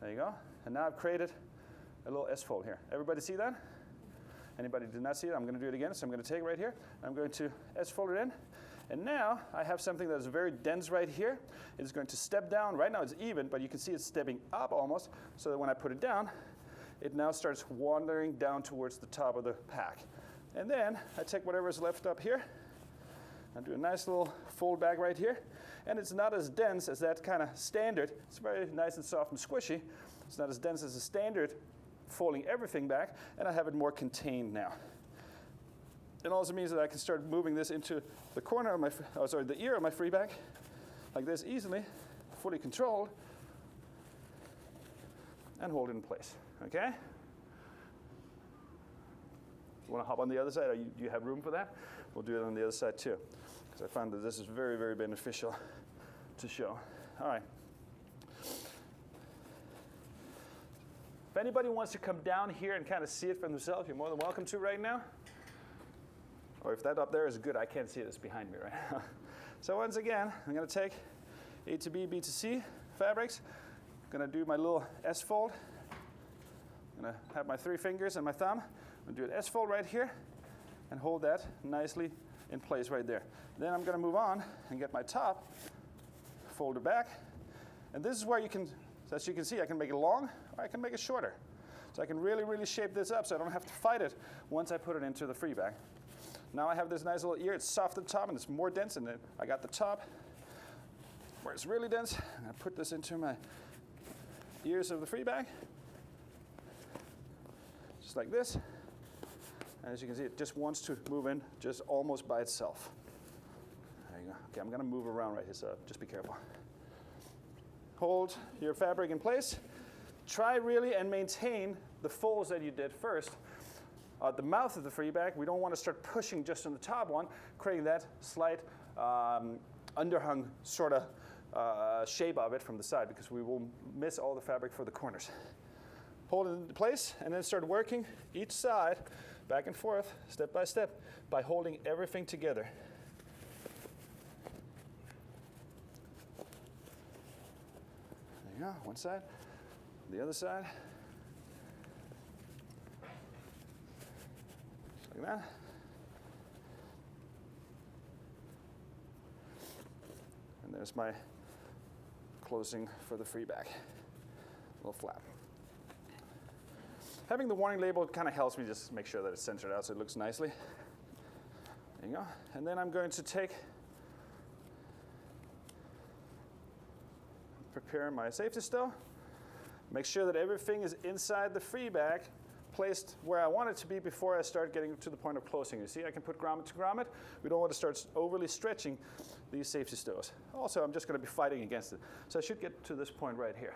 There you go. And now I've created a little S fold here. Everybody see that? Anybody did not see it? I'm going to do it again. So I'm going to take it right here. I'm going to S fold it in. And now I have something that is very dense right here. It is going to step down. Right now it's even, but you can see it's stepping up almost, so that when I put it down, it now starts wandering down towards the top of the pack. And then I take whatever is left up here and do a nice little fold back right here. And it's not as dense as that kind of standard. It's very nice and soft and squishy. It's not as dense as a standard folding everything back, and I have it more contained now. It also means that I can start moving this into the corner of my, the ear of my free bag, like this easily, fully controlled, and hold it in place, okay? You want to hop on the other side? Do you have room for that? We'll do it on the other side too, because I found that this is very, very beneficial to show. All right. If anybody wants to come down here and kind of see it for themselves, you're more than welcome to right now. Or if that up there is good, I can't see it, it's behind me right now. So once again, I'm going to take A to B, B to C fabrics. I'm going to do my little S fold. I'm going to have my 3 fingers and my thumb. I'm going to do an S fold right here and hold that nicely in place right there. Then I'm going to move on and get my top, fold it back. And this is where you can, as you can see, I can make it long or I can make it shorter. So I can really, really shape this up so I don't have to fight it once I put it into the free bag. Now I have this nice little ear. It's soft at the top and it's more dense, and then I got the top where it's really dense. I'm going to put this into my ears of the free bag, just like this. And as you can see, it just wants to move in just almost by itself. There you go. Okay, I'm going to move around right here, so just be careful. Hold your fabric in place. Try really and maintain the folds that you did first. At the mouth of the free bag, we don't want to start pushing just on the top one, creating that slight underhung sort of shape of it from the side, because we will miss all the fabric for the corners. Hold it in place and then start working each side back and forth, step by step, by holding everything together. There you go, one side, the other side. Like that. And there's my closing for the free bag. Little flap. Having the warning label kind of helps me just make sure that it's centered out so it looks nicely. There you go. And then I'm going to prepare my safety stow. Make sure that everything is inside the free bag, placed where I want it to be before I start getting to the point of closing. You see, I can put grommet to grommet. We don't want to start overly stretching these safety stows. Also, I'm just going to be fighting against it. So I should get to this point right here.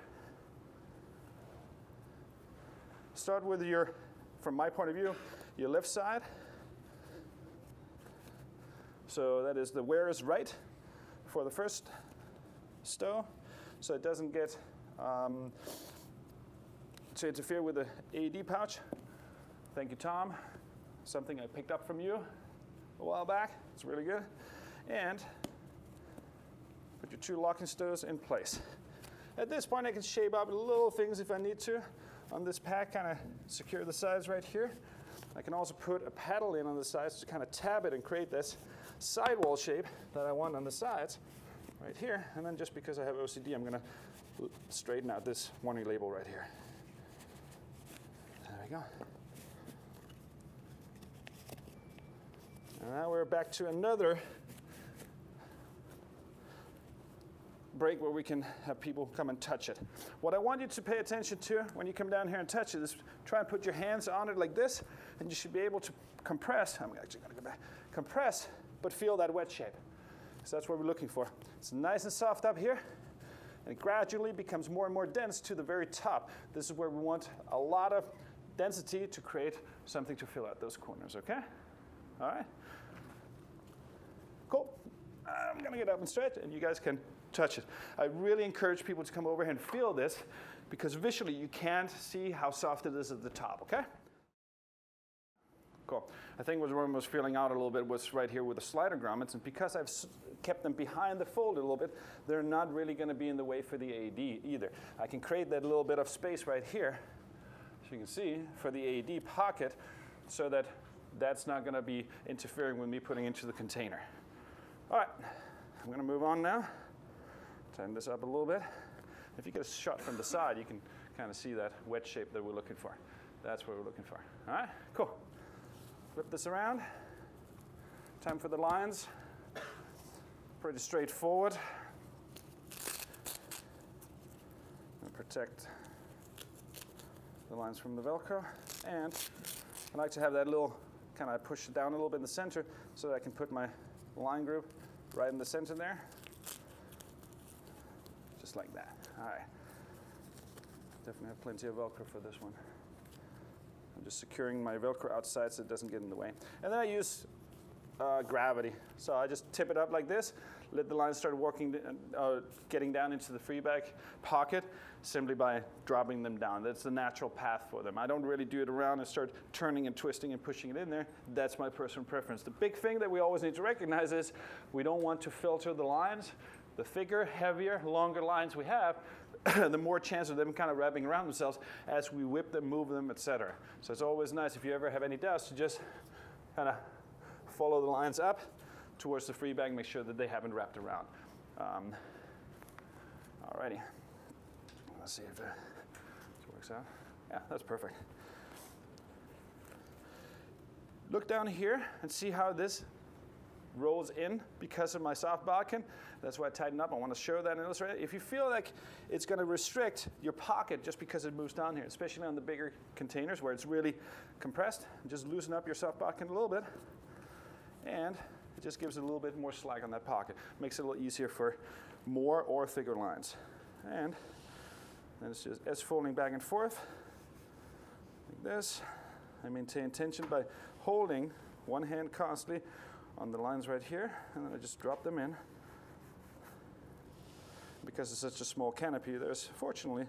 Start with your, from my point of view, your left side. So that is the wearer's right for the first stow. so it doesn't get to interfere with the AED pouch. Thank you, Tom. Something I picked up from you a while back. It's really good. And put your 2 locking stirrups in place. At this point, I can shape up little things if I need to on this pack, kind of secure the sides right here. I can also put a paddle in on the sides to kind of tab it and create this sidewall shape that I want on the sides right here. And then just because I have OCD, I'm going to straighten out this warning label right here. There we go. And now we're back to another break where we can have people come and touch it. What I want you to pay attention to when you come down here and touch it is try and put your hands on it like this, and you should be able to compress. I'm actually going to go back. Compress, but feel that wet shape. So that's what we're looking for. It's nice and soft up here, and it gradually becomes more and more dense to the very top. This is where we want a lot of density to create something to fill out those corners, okay? All right. Cool. I'm going to get up and stretch, and you guys can touch it. I really encourage people to come over here and feel this, because visually you can't see how soft it is at the top, okay? Cool. I think what Roman was feeling out a little bit was right here with the slider grommets, and because I've kept them behind the fold a little bit, they're not really going to be in the way for the AED either. I can create that little bit of space right here, so you can see, for the AED pocket, so that that's not going to be interfering with me putting into the container. All right, I'm going to move on now. Tighten this up a little bit. If you get a shot from the side, you can kind of see that wet shape that we're looking for. That's what we're looking for. All right, cool. Flip this around. Time for the lines. Pretty straightforward. And protect the lines from the Velcro. And I like to have that little, kind of push it down a little bit in the center so that I can put my line group right in the center there. Just like that. All right. Definitely have plenty of Velcro for this one. I'm just securing my Velcro outside so it doesn't get in the way. And then I use gravity. So I just tip it up like this, let the lines start getting down into the free bag pocket simply by dropping them down. That's the natural path for them. I don't really do it around and start turning and twisting and pushing it in there. That's my personal preference. The big thing that we always need to recognize is we don't want to filter the lines. The thicker, heavier, longer lines we have, the more chance of them kind of wrapping around themselves as we whip them, move them, etc. So it's always nice, if you ever have any doubts, to just kind of follow the lines up towards the free bag, make sure that they haven't wrapped around. Alrighty. Let's see if this works out. Yeah, that's perfect. Look down here and see how this rolls in because of my soft bodkin. That's why I tighten up. I want to show that and illustrate it. If you feel like it's going to restrict your pocket just because it moves down here, especially on the bigger containers where it's really compressed, just loosen up your soft bodkin a little bit, and it just gives it a little bit more slack on that pocket. Makes it a little easier for more or thicker lines. And then it's just S-folding back and forth like this. I maintain tension by holding one hand constantly on the lines right here, and then I just drop them in. Because it's such a small canopy, there's fortunately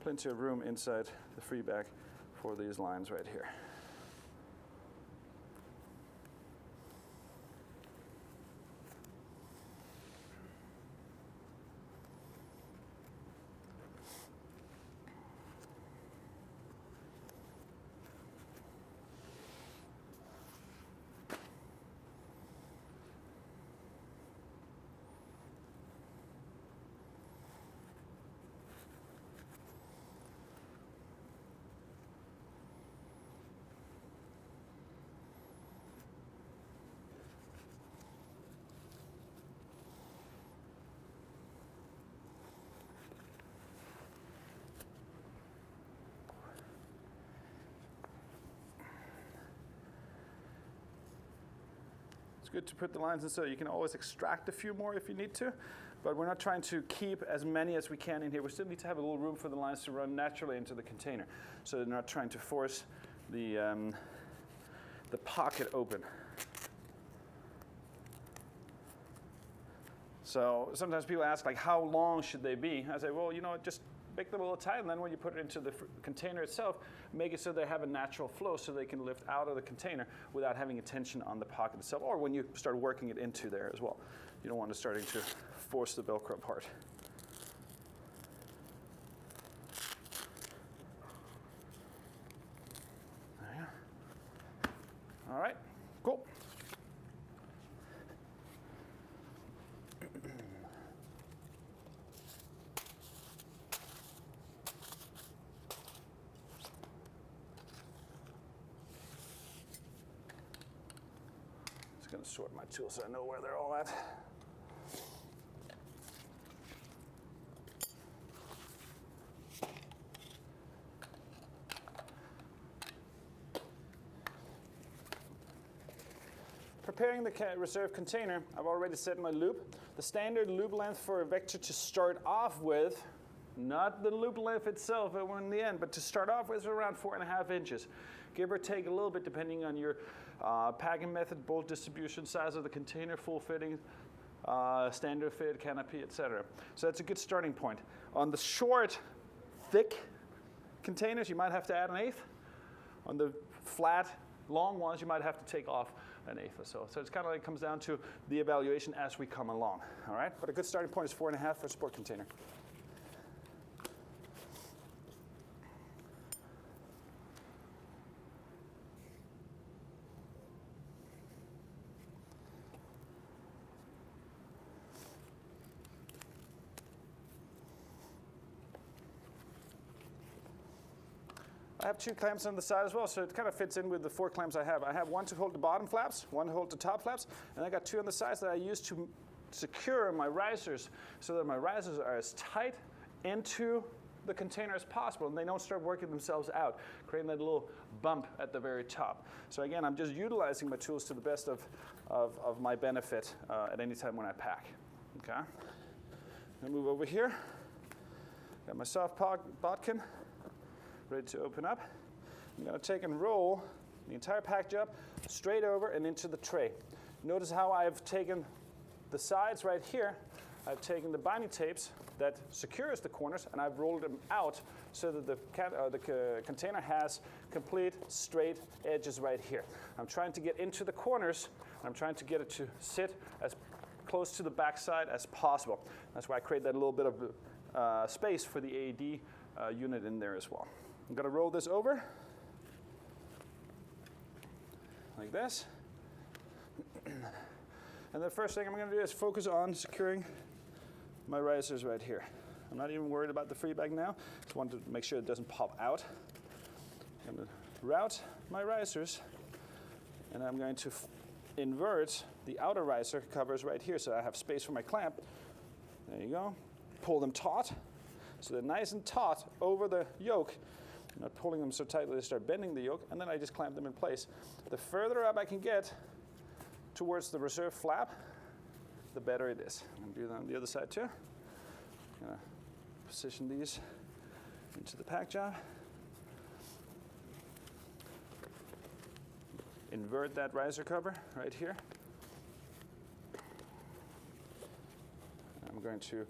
plenty of room inside the free bag for these lines right here. Good to put the lines in, so you can always extract a few more if you need to, but we're not trying to keep as many as we can in here. We still need to have a little room for the lines to run naturally into the container, so they're not trying to force the pocket open. So sometimes people ask, like, how long should they be? I say, well, you know, just make them a little tight, and then when you put it into the container itself, make it so they have a natural flow so they can lift out of the container without having a tension on the pocket itself, or when you start working it into there as well. You don't want to starting to force the Velcro apart. There you go. All right, cool. Going to sort my tools so I know where they're all at. Preparing the reserve container, I've already set my loop. The standard loop length for a vector to start off with, not the loop length itself in the end, but to start off with is around 4.5 inches. Give or take a little bit depending on your packing method, bolt distribution, size of the container, full fitting, standard fit, canopy, etc. So that's a good starting point. On the short, thick containers, you might have to add 1/8. On the flat, long ones, you might have to take off 1/8 or so. So it's kind of like comes down to the evaluation as we come along. All right, but a good starting point is 4.5 for a sport container. I have 2 clamps on the side as well, so it kind of fits in with the 4 clamps I have. I have 1 to hold the bottom flaps, 1 to hold the top flaps, and I got 2 on the sides that I use to secure my risers so that my risers are as tight into the container as possible and they don't start working themselves out, creating that little bump at the very top. So again, I'm just utilizing my tools to the best of my benefit at any time when I pack. Okay? I'm gonna move over here. Got my soft bodkin ready to open up. I'm going to take and roll the entire pack job straight over and into the tray. Notice how I've taken the sides right here. I've taken the binding tapes that secures the corners and I've rolled them out so that the container has complete straight edges right here. I'm trying to get into the corners. I'm trying to get it to sit as close to the back side as possible. That's why I create that little bit of space for the AED unit in there as well. I'm going to roll this over like this. And the first thing I'm going to do is focus on securing my risers right here. I'm not even worried about the free bag now. Just want to make sure it doesn't pop out. I'm going to route my risers, and I'm going to invert the outer riser covers right here so I have space for my clamp. There you go. Pull them taut, so they're nice and taut over the yoke. I'm not pulling them so tightly they start bending the yoke, and then I just clamp them in place. The further up I can get towards the reserve flap, the better it is. I'm going to do that on the other side too. I'm going to position these into the pack job. Invert that riser cover right here. I'm going to,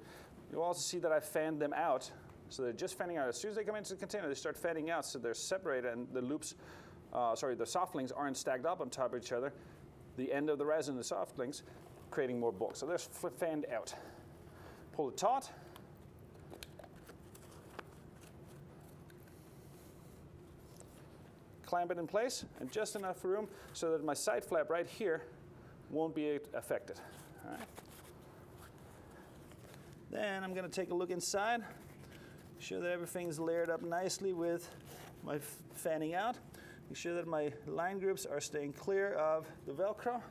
you'll also see that I fanned them out. So they're just fanning out. As soon as they come into the container, they start fanning out, so they're separated, and the loops, the soft links aren't stacked up on top of each other. The end of the resin, the soft links, creating more bulk. So they're fanned out. Pull it taut. Clamp it in place, and just enough room so that my side flap right here won't be affected. All right. Then I'm going to take a look inside. Sure that everything's layered up nicely with my fanning out. Make sure that my line groups are staying clear of the Velcro.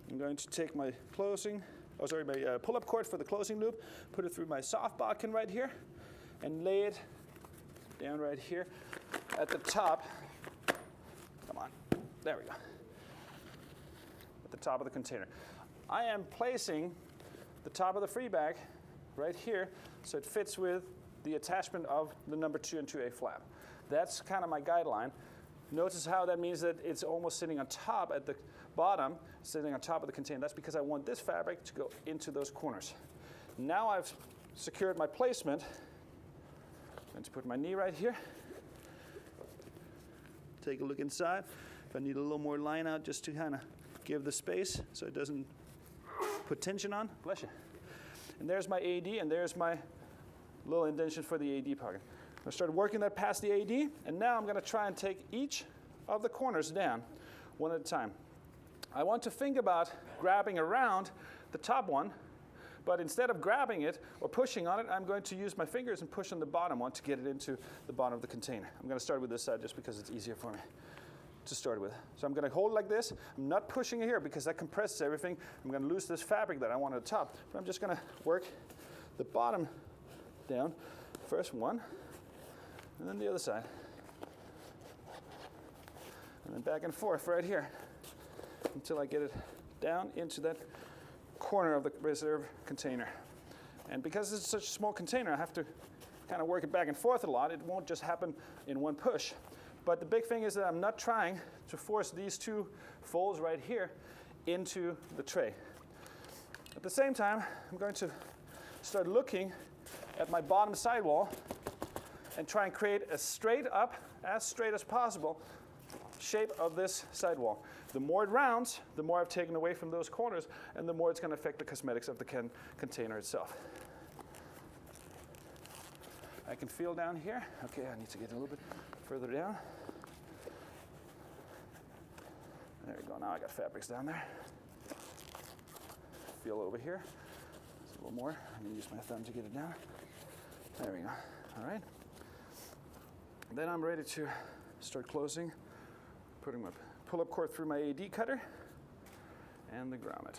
I'm going to take my my pull-up cord for the closing loop, put it through my soft bodkin right here, and lay it down right here at the top. Come on, there we go. At the top of the container. I am placing the top of the free bag right here so it fits with the attachment of the number 2 and 2A flap. That's kind of my guideline. Notice how that means that it's almost sitting on top at the bottom, sitting on top of the container. That's because I want this fabric to go into those corners. Now I've secured my placement. I'm going to put my knee right here. Take a look inside. If I need a little more line out just to kind of give the space so it doesn't put tension on. Bless you. And there's my AD, and there's my little indentation for the AD pocket. I started working that past the AD, and now I'm going to try and take each of the corners down one at a time. I want to think about grabbing around the top one, but instead of grabbing it or pushing on it, I'm going to use my fingers and push on the bottom one to get it into the bottom of the container. I'm going to start with this side just because it's easier for me to start with. So I'm going to hold it like this. I'm not pushing it here because that compresses everything. I'm going to lose this fabric that I want at the top, but I'm just going to work the bottom down. First one, and then the other side. And then back and forth right here until I get it down into that corner of the reserve container. And because it's such a small container, I have to kind of work it back and forth a lot. It won't just happen in one push. But the big thing is that I'm not trying to force these two folds right here into the tray. At the same time, I'm going to start looking at my bottom sidewall and try and create a straight up, as straight as possible, shape of this sidewall. The more it rounds, the more I've taken away from those corners, and the more it's going to affect the cosmetics of the container itself. I can feel down here. Okay, I need to get a little bit further down. There we go. Now I got fabrics down there. Feel over here. Just a little more. I'm going to use my thumb to get it down. There we go. All right. Then I'm ready to start closing, putting my pull-up cord through my AD cutter and the grommet.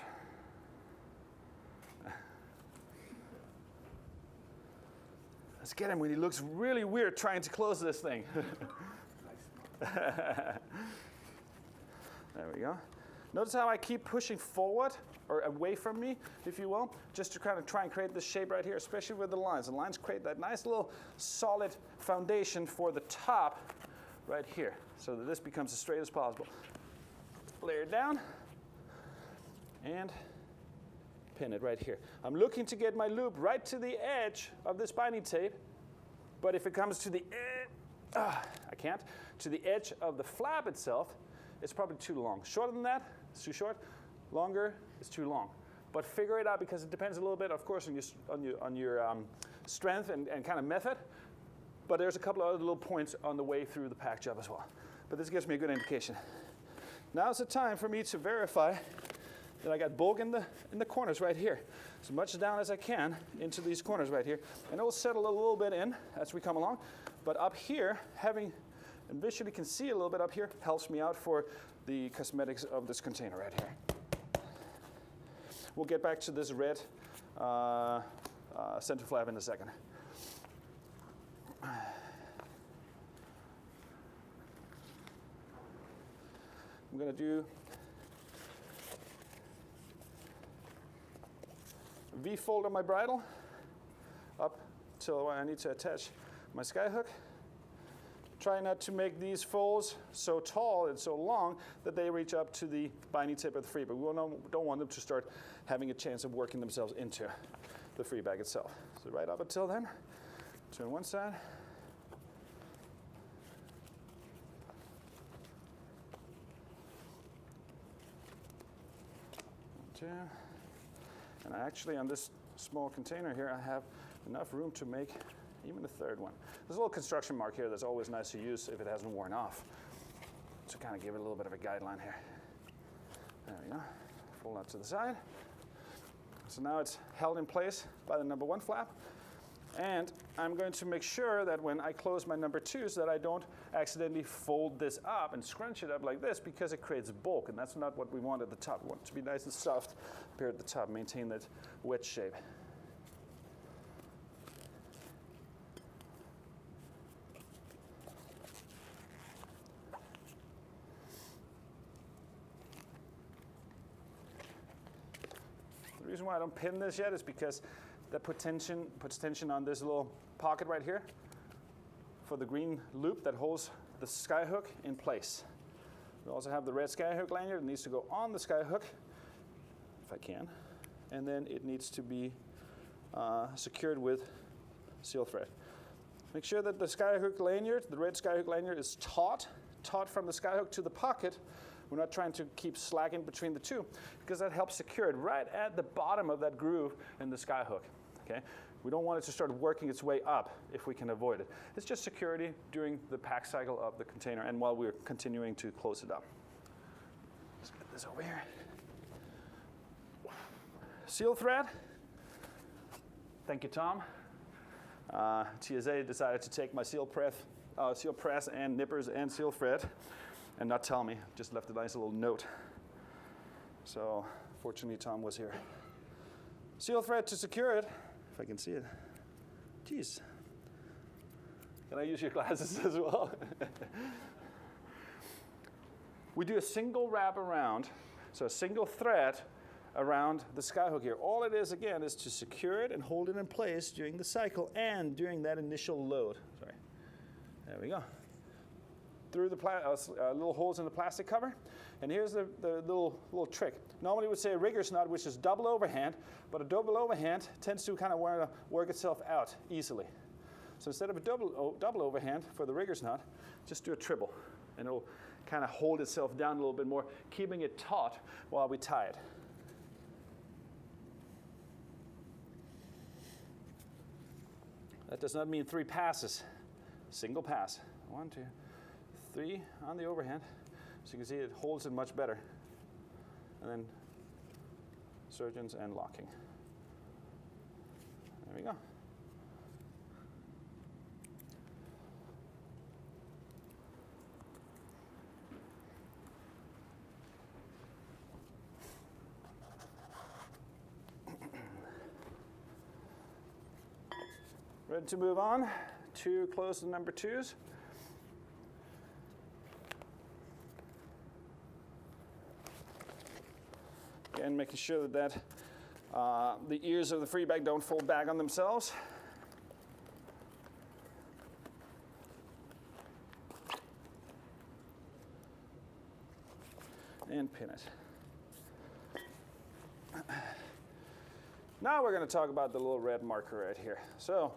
Let's get him when he looks really weird trying to close this thing. There we go. Notice how I keep pushing forward or away from me, if you will, just to kind of try and create this shape right here, especially with the lines. The lines create that nice little solid foundation for the top right here, so that this becomes as straight as possible. Layer it down and pin it right here. I'm looking to get my loop right to the edge of this binding tape, but if it comes to the I can't, to the edge of the flap itself, it's probably too long. Shorter than that, it's too short. Longer, it's too long. But figure it out because it depends a little bit, of course, on your strength and kind of method. But there's a couple of other little points on the way through the pack job as well. But this gives me a good indication. Now's the time for me to verify that I got bulk in the corners right here. As much down as I can into these corners right here. And it will settle a little bit in as we come along. But up here, having and visually can see a little bit up here helps me out for the cosmetics of this container right here. We'll get back to this red center flap in a second. I'm going to do a V-fold on my bridle up till I need to attach my Skyhook. Try not to make these folds so tall and so long that they reach up to the binding tip of the free bag. We don't want them to start having a chance of working themselves into the free bag itself. So right up until then, turn one side. Two. And actually on this small container here, I have enough room to make even a third one. There's a little construction mark here that's always nice to use if it hasn't worn off. To kind of give it a little bit of a guideline here. There we go. Fold out to the side. So now it's held in place by the number 1 flap. And I'm going to make sure that when I close my number 2s that I don't accidentally fold this up and scrunch it up like this because it creates bulk, and that's not what we want at the top. We want it to be nice and soft up here at the top, maintain that wedge shape. The reason why I don't pin this yet is because that puts tension on this little pocket right here for the green loop that holds the Skyhook in place. We also have the red Skyhook lanyard. It needs to go on the Skyhook, if I can. And then it needs to be secured with seal thread. Make sure that the Skyhook lanyard, the red Skyhook lanyard, is taut from the Skyhook to the pocket. We're not trying to keep slack in between the two, because that helps secure it right at the bottom of that groove in the Skyhook. Okay? We don't want it to start working its way up if we can avoid it. It's just security during the pack cycle of the container and while we're continuing to close it up. Let's get this over here. Seal thread. Thank you, Tom. TSA decided to take my seal press and nippers and seal thread and not tell me, just left a nice little note. So fortunately Tom was here. Seal thread to secure it, if I can see it. Jeez. Can I use your glasses as well? We do a single wrap around, so a single thread around the Skyhook here. All it is, again, is to secure it and hold it in place during the cycle and during that initial load. Sorry. There we go. Through the little holes in the plastic cover. And here's the little trick. Normally we would say a rigger's knot, which is double overhand, but a double overhand tends to kind of want to work itself out easily. So instead of a double overhand for the rigger's knot, just do a triple. And it'll kind of hold itself down a little bit more, keeping it taut while we tie it. That does not mean 3 passes. Single pass. 1, 2, 3 on the overhand. So you can see it holds it much better. And then surgeons and locking. There we go. Ready to move on to close the number 2s. Again, making sure that the ears of the free bag don't fold back on themselves. And pin it. Now we're going to talk about the little red marker right here. So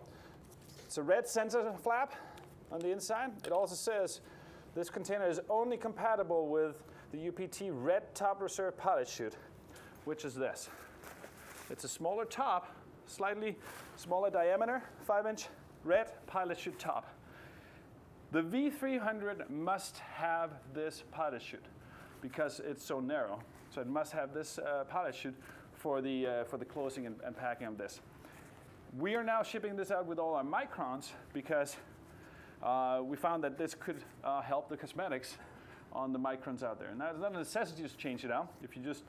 it's a red center flap on the inside. It also says this container is only compatible with the UPT red top reserve pilot chute, which is this. It's a smaller top, slightly smaller diameter, 5-inch red pilot chute top. The V300 must have this pilot chute because it's so narrow. So it must have this pilot chute for the closing and packing of this. We are now shipping this out with all our Microns because we found that this could help the cosmetics on the Microns out there. And that's not a necessity to change it out. If you just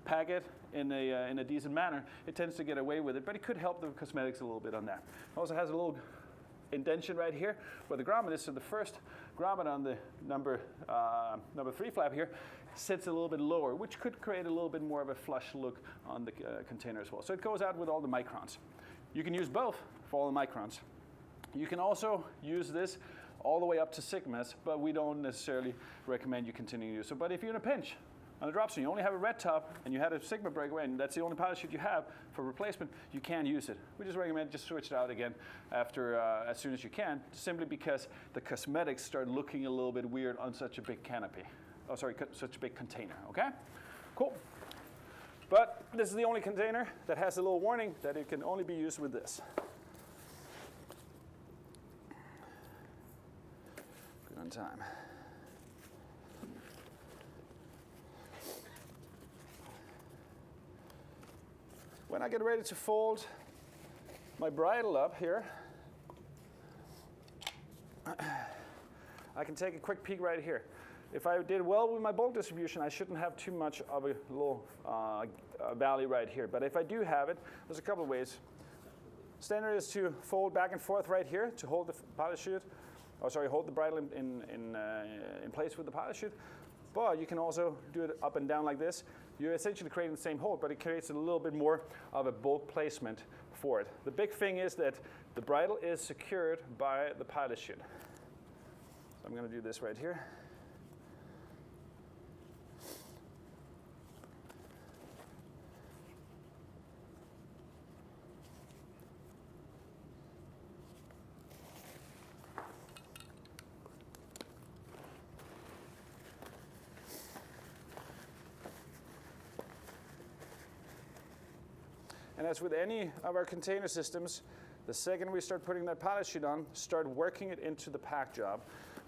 pack it in a decent manner, it tends to get away with it, but it could help the cosmetics a little bit on that. It also has a little indentation right here where the grommet is, so the first grommet on the number 3 flap here sits a little bit lower, which could create a little bit more of a flush look on the container as well. So it goes out with all the Microns. You can use both for all the Microns. You can also use this all the way up to Sigmas, but we don't necessarily recommend you continue to use it. But if you're in a pinch on a drop zone, you only have a red top and you had a Sigma breakaway and that's the only pilot chute you have for replacement, you can use it. We just recommend just switch it out again after as soon as you can, simply because the cosmetics start looking a little bit weird on such a big canopy. Oh, sorry, such a big container, okay? Cool. But this is the only container that has a little warning that it can only be used with this. Good on time. When I get ready to fold my bridle up here, I can take a quick peek right here. If I did well with my bolt distribution, I shouldn't have too much of a little valley right here. But if I do have it, there's a couple of ways. Standard is to fold back and forth right here to hold the pilot chute, hold the bridle in place with the pilot chute. But you can also do it up and down like this you're essentially creating the same hole, but it creates a little bit more of a bulk placement for it. The big thing is that the bridle is secured by the pilot chute. So I'm going to do this right here. And as with any of our container systems, the second we start putting that pilot chute on, start working it into the pack job,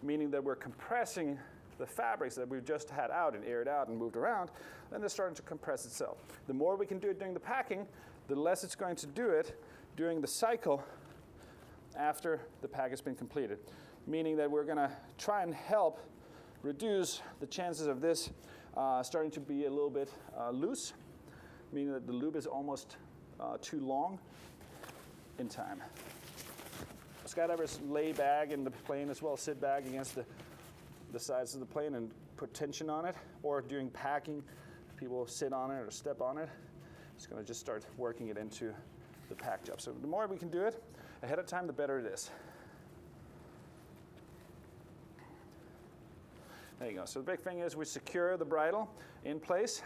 meaning that we're compressing the fabrics that we've just had out and aired out and moved around, then they're starting to compress itself. The more we can do it during the packing, the less it's going to do it during the cycle after the pack has been completed. Meaning that we're going to try and help reduce the chances of this starting to be a little bit loose, meaning that the loop is almost too long in time. Skydivers lay back in the plane as well, sit back against the sides of the plane and put tension on it, or during packing, people sit on it or step on it. It's going to just start working it into the pack job. So the more we can do it ahead of time, the better it is. There you go. So the big thing is we secure the bridle in place.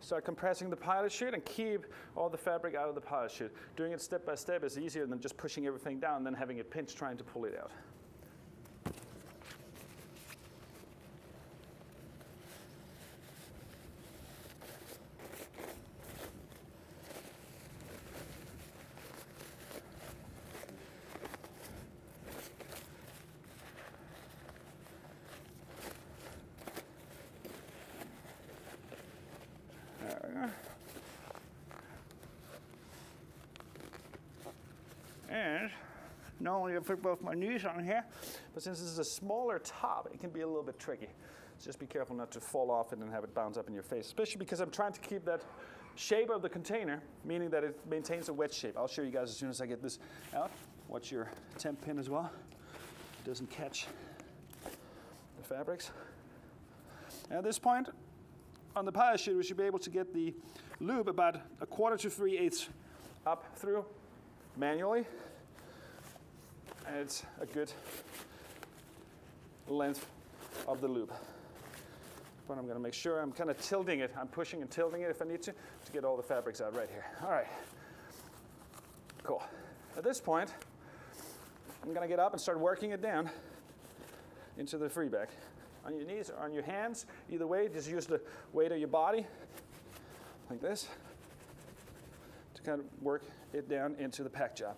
Start compressing the pilot chute and keep all the fabric out of the pilot chute. Doing it step by step is easier than just pushing everything down and then having it pinched trying to pull it out. And normally I put both my knees on here, but since this is a smaller top, it can be a little bit tricky. So just be careful not to fall off it and have it bounce up in your face, especially because I'm trying to keep that shape of the container, meaning that it maintains a wedge shape. I'll show you guys as soon as I get this out. Watch your temp pin as well. It doesn't catch the fabrics. And at this point, on the pilot chute, we should be able to get the loop about 1/4 to 3/8 up through manually, and it's a good length of the loop. But I'm going to make sure I'm kind of tilting it. I'm pushing and tilting it if I need to get all the fabrics out right here. All right, cool. At this point, I'm going to get up and start working it down into the free bag. On your knees or on your hands, either way, just use the weight of your body, like this, to kind of work it down into the pack job.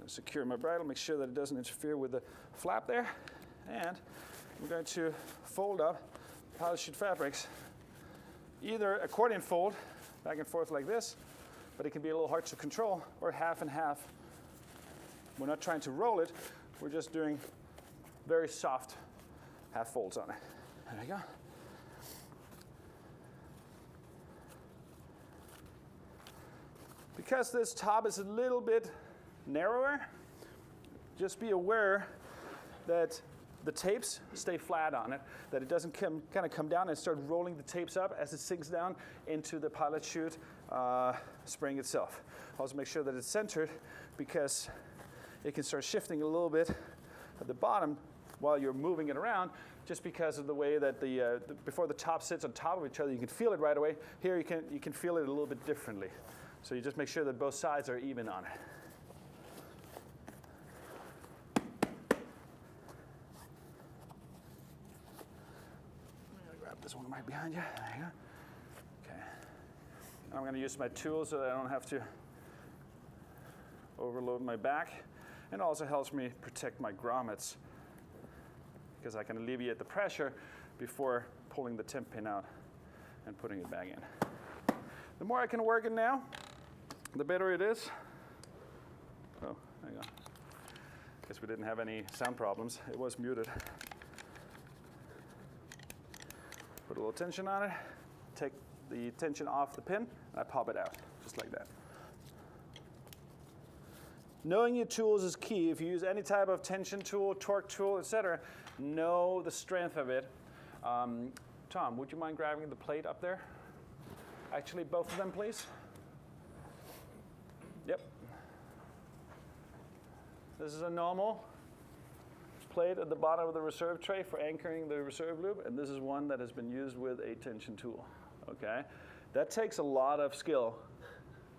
Secure my bridle, make sure that it doesn't interfere with the flap there, and I'm going to fold up pilot chute fabrics, either accordion fold, back and forth like this, but it can be a little hard to control, or half and half. We're not trying to roll it, we're just doing very soft half folds on it. There you go. Because this top is a little bit narrower, just be aware that the tapes stay flat on it, that it doesn't kind of come down and start rolling the tapes up as it sinks down into the pilot chute spring itself. Also make sure that it's centered, because it can start shifting a little bit at the bottom while you're moving it around, just because of the way that before the top sits on top of each other, you can feel it right away. Here you can feel it a little bit differently. So you just make sure that both sides are even on it. I'm going to grab this one right behind you. There you go. Okay. I'm going to use my tools so that I don't have to overload my back. And also helps me protect my grommets, because I can alleviate the pressure before pulling the temp pin out and putting it back in. The more I can work it now, the better it is. Oh, there you go. Guess we didn't have any sound problems. It was muted. Put a little tension on it, take the tension off the pin, and I pop it out, just like that. knowing your tools is key. If you use any type of tension tool, torque tool, etc., know the strength of it. Tom, would you mind grabbing the plate up there? Actually, both of them, please. Yep. This is a normal plate at the bottom of the reserve tray for anchoring the reserve loop, and this is one that has been used with a tension tool, okay? That takes a lot of skill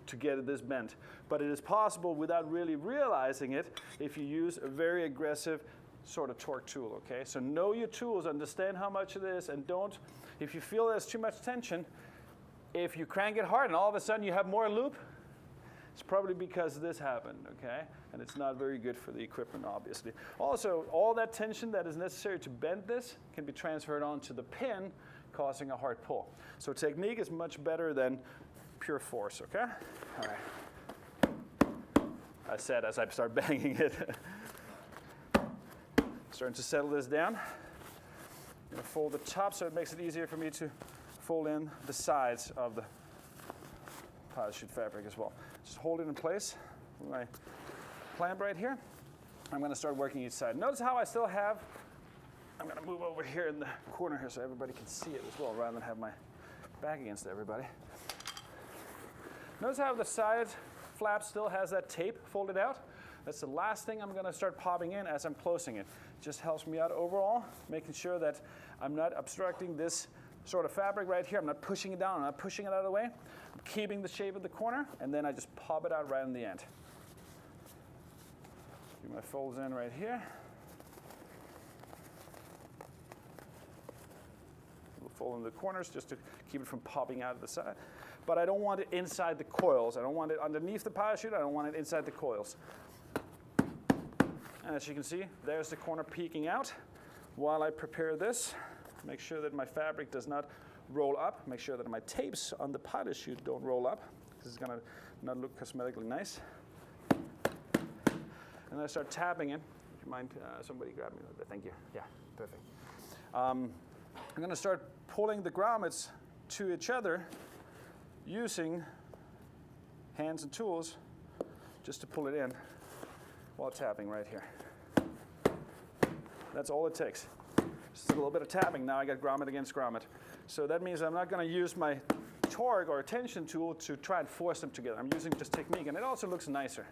to get it this bent, but it is possible without really realizing it if you use a very aggressive sort of torque tool, okay? So know your tools, understand how much it is, and don't, if you feel there's too much tension, if you crank it hard and all of a sudden you have more loop, it's probably because this happened, okay? And it's not very good for the equipment, obviously. Also, all that tension that is necessary to bend this can be transferred onto the pin, causing a hard pull. So technique is much better than pure force, okay? All right. I said as I start banging it. Starting to settle this down. I'm gonna fold the top so it makes it easier for me to fold in the sides of the pilot chute fabric as well. Just hold it in place with my clamp right here. I'm gonna start working each side. Notice how I still have, I'm gonna move over here in the corner here so everybody can see it as well rather than have my back against everybody. Notice how the side flap still has that tape folded out. That's the last thing I'm gonna start popping in as I'm closing it. It just helps me out overall, making sure that I'm not obstructing this sort of fabric right here. I'm not pushing it down, I'm not pushing it out of the way. I'm keeping the shape of the corner, and then I just pop it out right in the end. Get my folds in right here. We'll fold in the corners just to keep it from popping out of the side. But I don't want it inside the coils. I don't want it underneath the pilot chute. I don't want it inside the coils. And as you can see, there's the corner peeking out. While I prepare this, make sure that my fabric does not roll up. Make sure that my tapes on the pilot chute don't roll up, because it's gonna not look cosmetically nice. And then I start tapping it. Would you mind somebody grab me a little bit? Thank you. Yeah, perfect. I'm gonna start pulling the grommets to each other using hands and tools just to pull it in while tapping right here. That's all it takes. Just a little bit of tapping. Now I got grommet against grommet. So that means I'm not going to use my torque or tension tool to try and force them together. I'm using just technique, and it also looks nicer.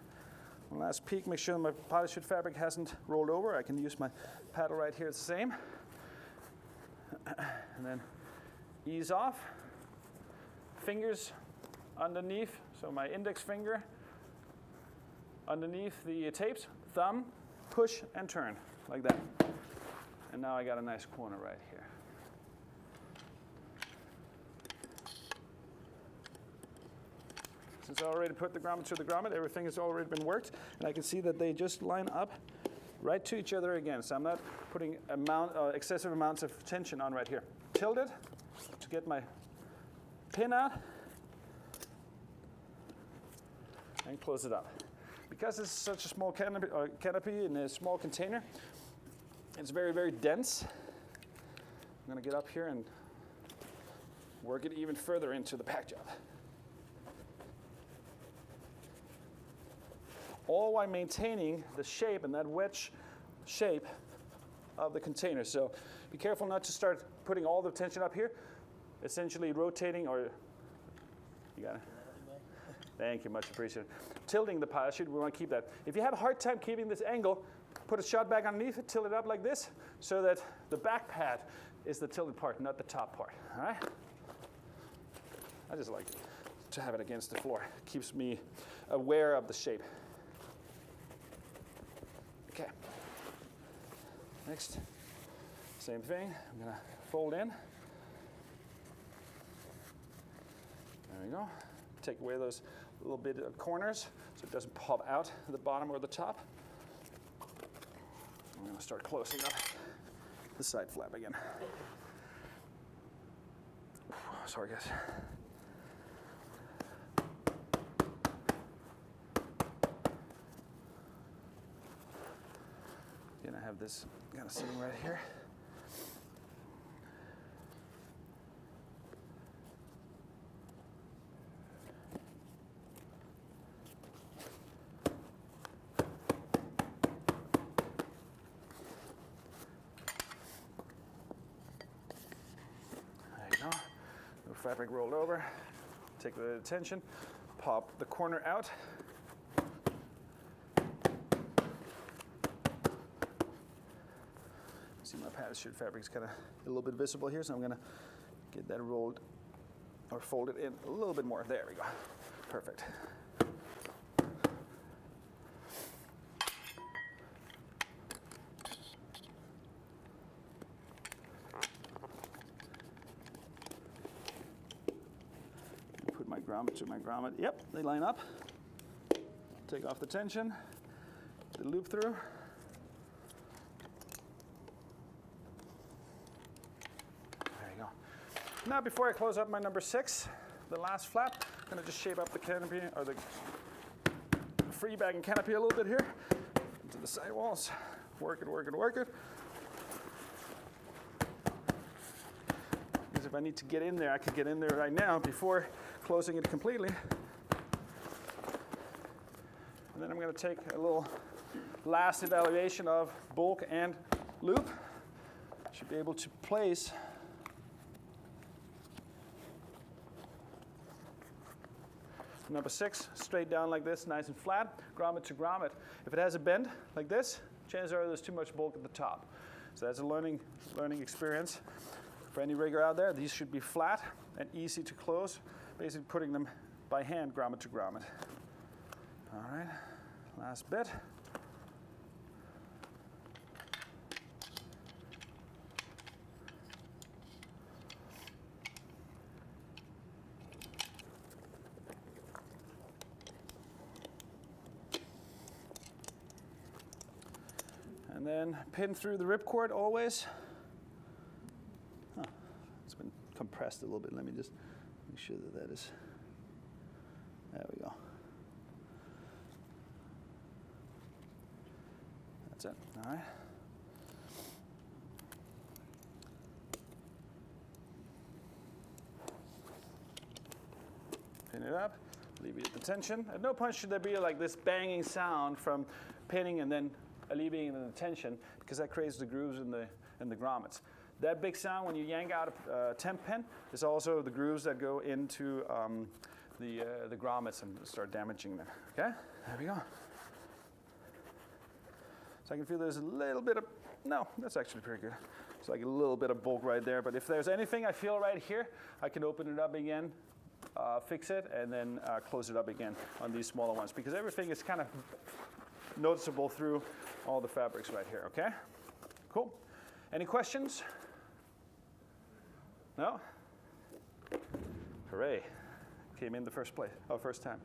One last peek, make sure my pilot chute fabric hasn't rolled over. I can use my paddle right here, it's the same. And then ease off. Fingers underneath, so my index finger underneath the tapes, thumb, push and turn, like that. And now I got a nice corner right here. Since I already put the grommet to the grommet, everything has already been worked, and I can see that they just line up right to each other again. So I'm not putting excessive amounts of tension on right here. Tilt it to get my pin out and close it up. Because it's such a small canopy in a small container, it's very, very dense. I'm going to get up here and work it even further into the back job. All while maintaining the shape and that wedge shape of the container. So be careful not to start putting all the tension up here, essentially rotating or, you got it? Thank you, much appreciated. Tilting the pilot chute, we want to keep that. If you have a hard time keeping this angle, put a shot back underneath it, tilt it up like this, so that the back pad is the tilted part, not the top part, all right? I just like to have it against the floor. It keeps me aware of the shape. Okay. Next, same thing. I'm gonna fold in. There we go. Take away those little bit of corners so it doesn't pop out the bottom or the top. I'm going to start closing up the side flap again. Sorry, guys. Again, I have this kind of sitting right here. fabric rolled over, take the tension, pop the corner out. See, my parachute fabric is kind of a little bit visible here, so I'm going to get that rolled or folded in a little bit more. There we go. Perfect. Put my grommet to my grommet. Yep, they line up. Take off the tension, the loop through. Now, before I close up my number 6, the last flap, I'm going to just shape up the canopy, or the free bag and canopy a little bit here, into the side walls. Work it, work it, work it. Because if I need to get in there, I could get in there right now before closing it completely. And then I'm going to take a little last evaluation of bulk and loop. Should be able to place number 6, straight down like this, nice and flat, grommet to grommet. If it has a bend like this, chances are there's too much bulk at the top. So that's a learning experience for any rigger out there. These should be flat and easy to close, basically putting them by hand, grommet to grommet. All right, last bit. And then pin through the ripcord always. It's been compressed a little bit. Let me just make sure that is. There we go. That's it. All right. Pin it up. Alleviate the tension. At no point should there be like this banging sound from pinning and then alleviating the tension, because that creates the grooves in the grommets. That big sound when you yank out a temp pin is also the grooves that go into the grommets and start damaging them. Okay, there we go. So I can feel there's a little bit of, no, that's actually pretty good. It's like a little bit of bulk right there, but if there's anything I feel right here, I can open it up again, fix it, and then close it up again on these smaller ones, because everything is kind of noticeable through all the fabrics right here, okay? Cool. Any questions? No? Hooray. Came in the first time.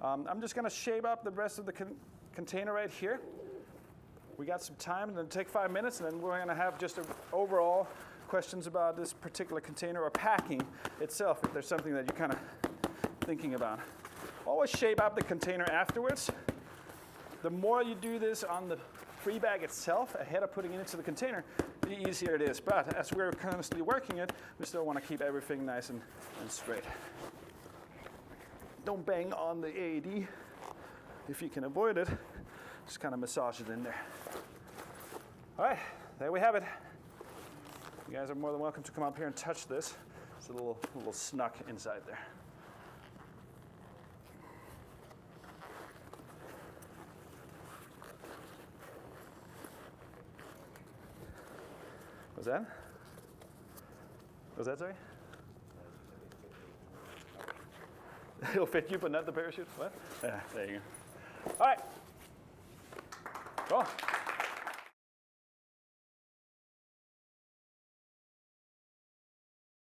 I'm just gonna shape up the rest of the container right here. We got some time, and then take 5 minutes, and then we're gonna have just an overall questions about this particular container or packing itself, if there's something that you're kind of thinking about. Always shape up the container afterwards. The more you do this on the free bag itself, ahead of putting it into the container, the easier it is. But as we're constantly working it, we still want to keep everything nice and straight. Don't bang on the AED if you can avoid it. Just kind of massage it in there. All right, there we have it. You guys are more than welcome to come up here and touch this. It's a little snuck inside there. Was that? Was that, sorry? It'll fit you, but not the parachute? What? Yeah, there you go. All right. Cool.